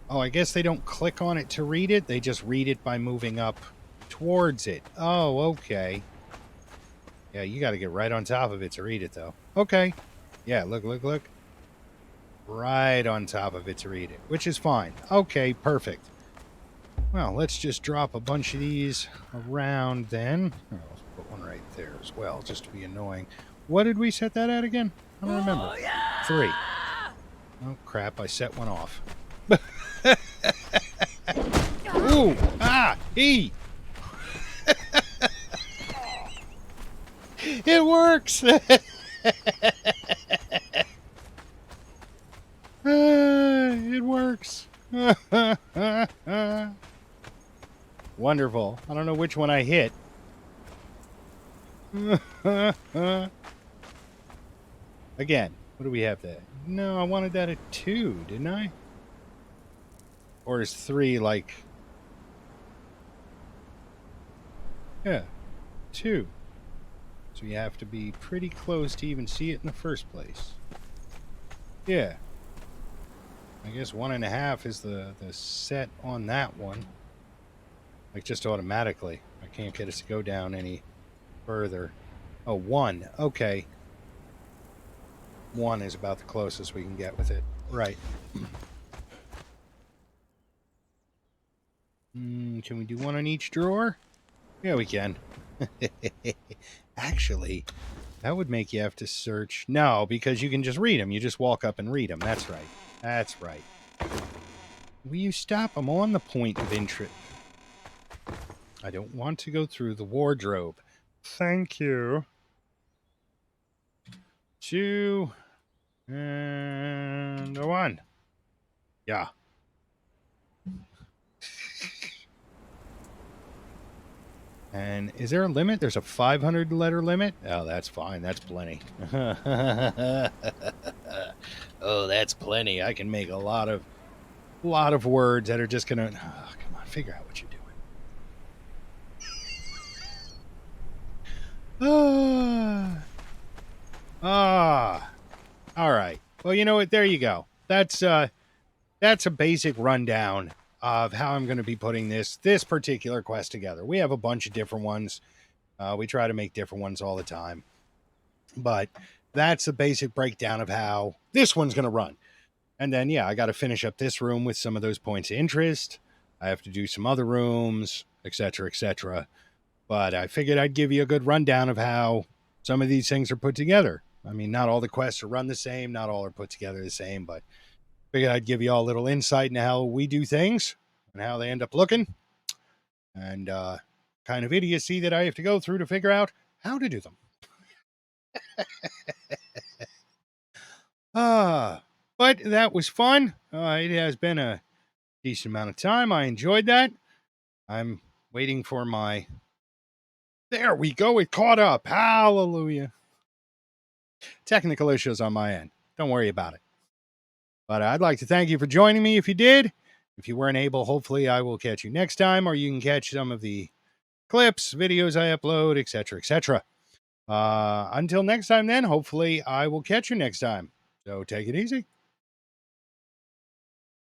Oh, I guess they don't click on it to read it. They just read it by moving up towards it. Oh, okay. Yeah, you got to get right on top of it to read it, though. Okay. Yeah, look. Right on top of it to read it, which is fine. Okay, perfect. Well, let's just drop a bunch of these around then. Oh, let's put one right there as well, just to be annoying. What did we set that at again? I don't remember. Oh, yeah! 3. Oh, crap. I set one off. Ooh! Ah! E! It works! It works. Wonderful. I don't know which one I hit. Again, what do we have there? No, I wanted that at 2, didn't I? Or is 3 like... Yeah, 2. So you have to be pretty close to even see it in the first place. Yeah. I guess 1.5 is the set on that one. Like, just automatically. I can't get us to go down any further. Oh, 1. Okay. 1 is about the closest we can get with it. Right. Can we do 1 on each drawer? Yeah, we can. Actually, that would make you have to search. No, because you can just read them. You just walk up and read them. That's right. That's right. Will you stop? I'm on the point of interest. I don't want to go through the wardrobe. Thank you. 2 and a 1. Yeah. And is there a limit? There's a 500 letter limit? Oh, that's fine. That's plenty. Oh, that's plenty. I can make a lot of words that are just going to... Oh, come on, figure out what you're doing. All right. Well, you know what? There you go. That's a basic rundown of how I'm going to be putting this particular quest together. We have a bunch of different ones. We try to make different ones all the time. But that's a basic breakdown of how this one's going to run. And then, yeah, I got to finish up this room with some of those points of interest. I have to do some other rooms, etc., etc. But I figured I'd give you a good rundown of how some of these things are put together. I mean, not all the quests are run the same. Not all are put together the same. But I figured I'd give you all a little insight into how we do things and how they end up looking. And kind of idiocy that I have to go through to figure out how to do them. But that was fun. It has been a decent amount of time. I enjoyed that. I'm waiting for my... There we go. It caught up. Hallelujah. Technical issues on my end. Don't worry about it. But I'd like to thank you for joining me if you did. If you weren't able, hopefully I will catch you next time, or you can catch some of the clips, videos I upload, etc., etc. Until next time then, hopefully I will catch you next time. So take it easy.